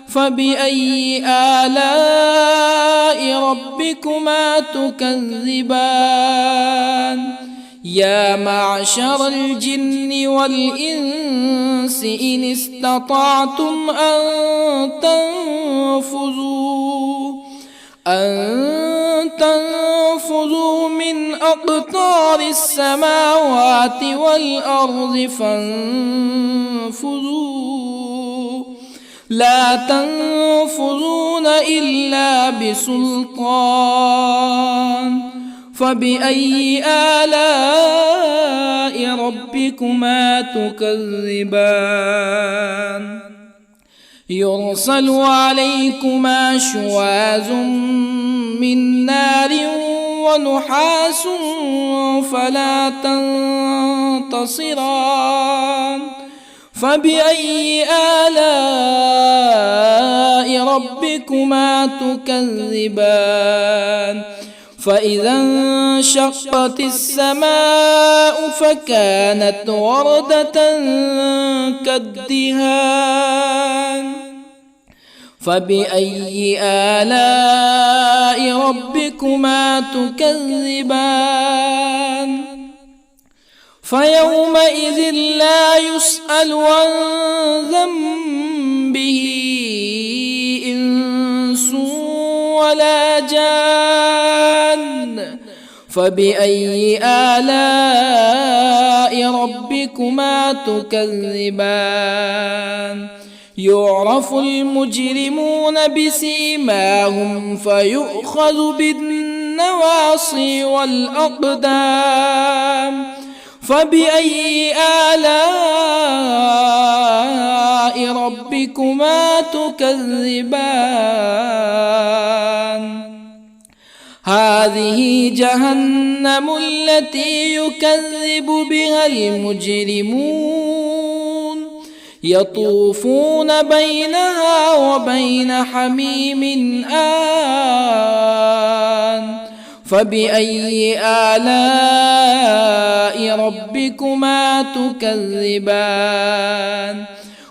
فبأي آلاء ربكما تكذبان يا معشر الجن والإنس إن استطعتم أن تنفذوا من أقطار السماوات والأرض فانفذوا لا تنفذون إلا بسلطان فبأي آلاء ربكما تكذبان يرسل عليكما شواظ من نار ونحاس فلا تنتصران فبأي آلاء ربكما تكذبان فإذا انشقت السماء فكانت وردة كالدهان فبأي آلاء ربكما تكذبان فيومئذ لا يسأل عن ذنبه إنس ولا جان فبأي آلاء ربكما تكذبان يعرف المجرمون بسيماهم فيؤخذ بالنواصي والأقدام فبأي آلاء ربكما تكذبان هذه جهنم التي يكذب بها المجرمون يطوفون بينها وبين حميم آن فبأي آلاء ربكما تكذبان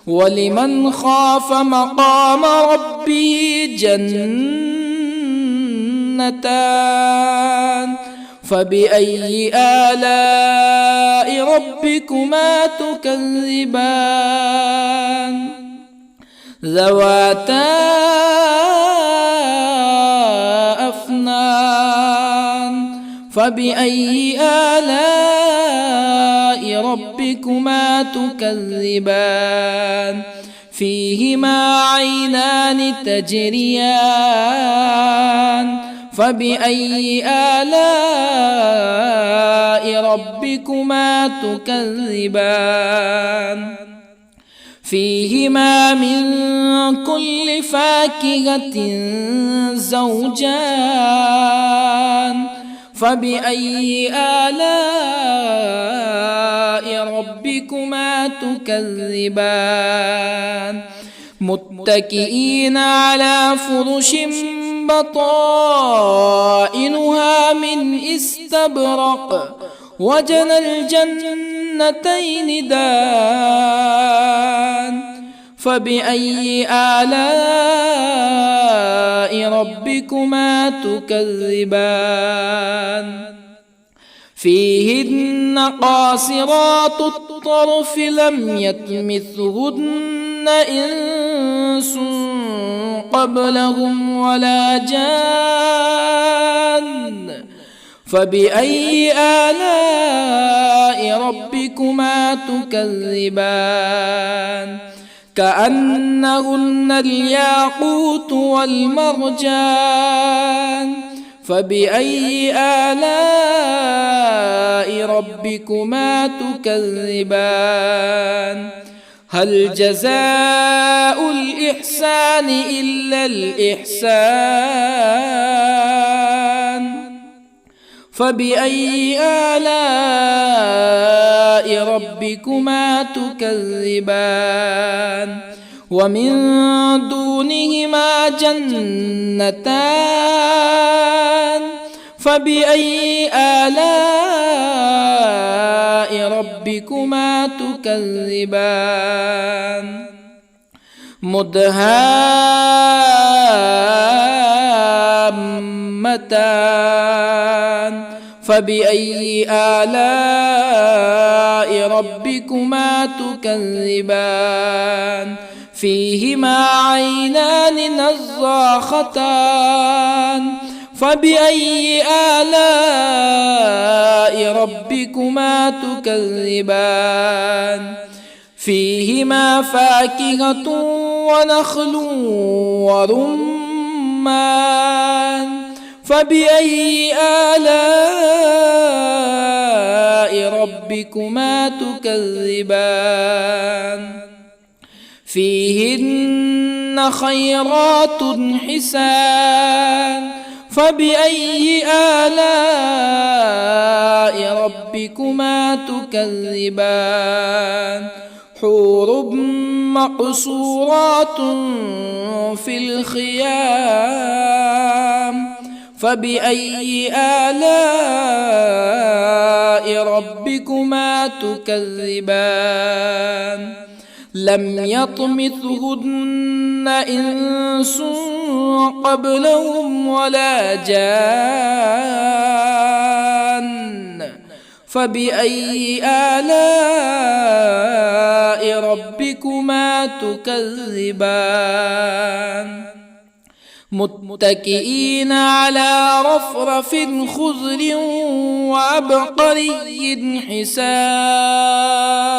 ولمن خاف مقام ربه جنتان فبأي آلاء ربكما تكذبان ذواتا أفنان فبأي آلاء ربكما تكذبان فيهما عينان تجريان فبأي آلاء ربكما تكذبان فيهما من كل فاكهة زوجان فبأي آلاء ربكما تكذبان متكئين على فرش بطائنها من استبرق وجنى الجنتين دان فبأي آلاء ربكما تكذبان فيهن قاصرات الطرف لم يطمثهن إنس قبلهم ولا جان فبأي آلاء ربكما تكذبان كأنهن الياقوت والمرجان فبأي آلاء ربكما تكذبان هل جزاء الإحسان إلا الإحسان فبأي آلاء ربكما تكذبان ومن دونهما جنتان فبأي آلاء ربكما تكذبان مدهامتان فبأي آلاء ربكما تكذبان فيهما عينان نضاختان فبأي آلاء ربكما تكذبان فيهما فاكهة ونخل ورمان فبأي آلاء ربكما تكذبان فيهن خيرات حسان فبأي آلاء ربكما تكذبان حور مقصورات في الخيام فبأي آلاء ربكما تكذبان لم يطمثهن إنس قبلهم ولا جان فبأي آلاء ربكما تكذبان متكئين على رفرف خضر وعبقري حسان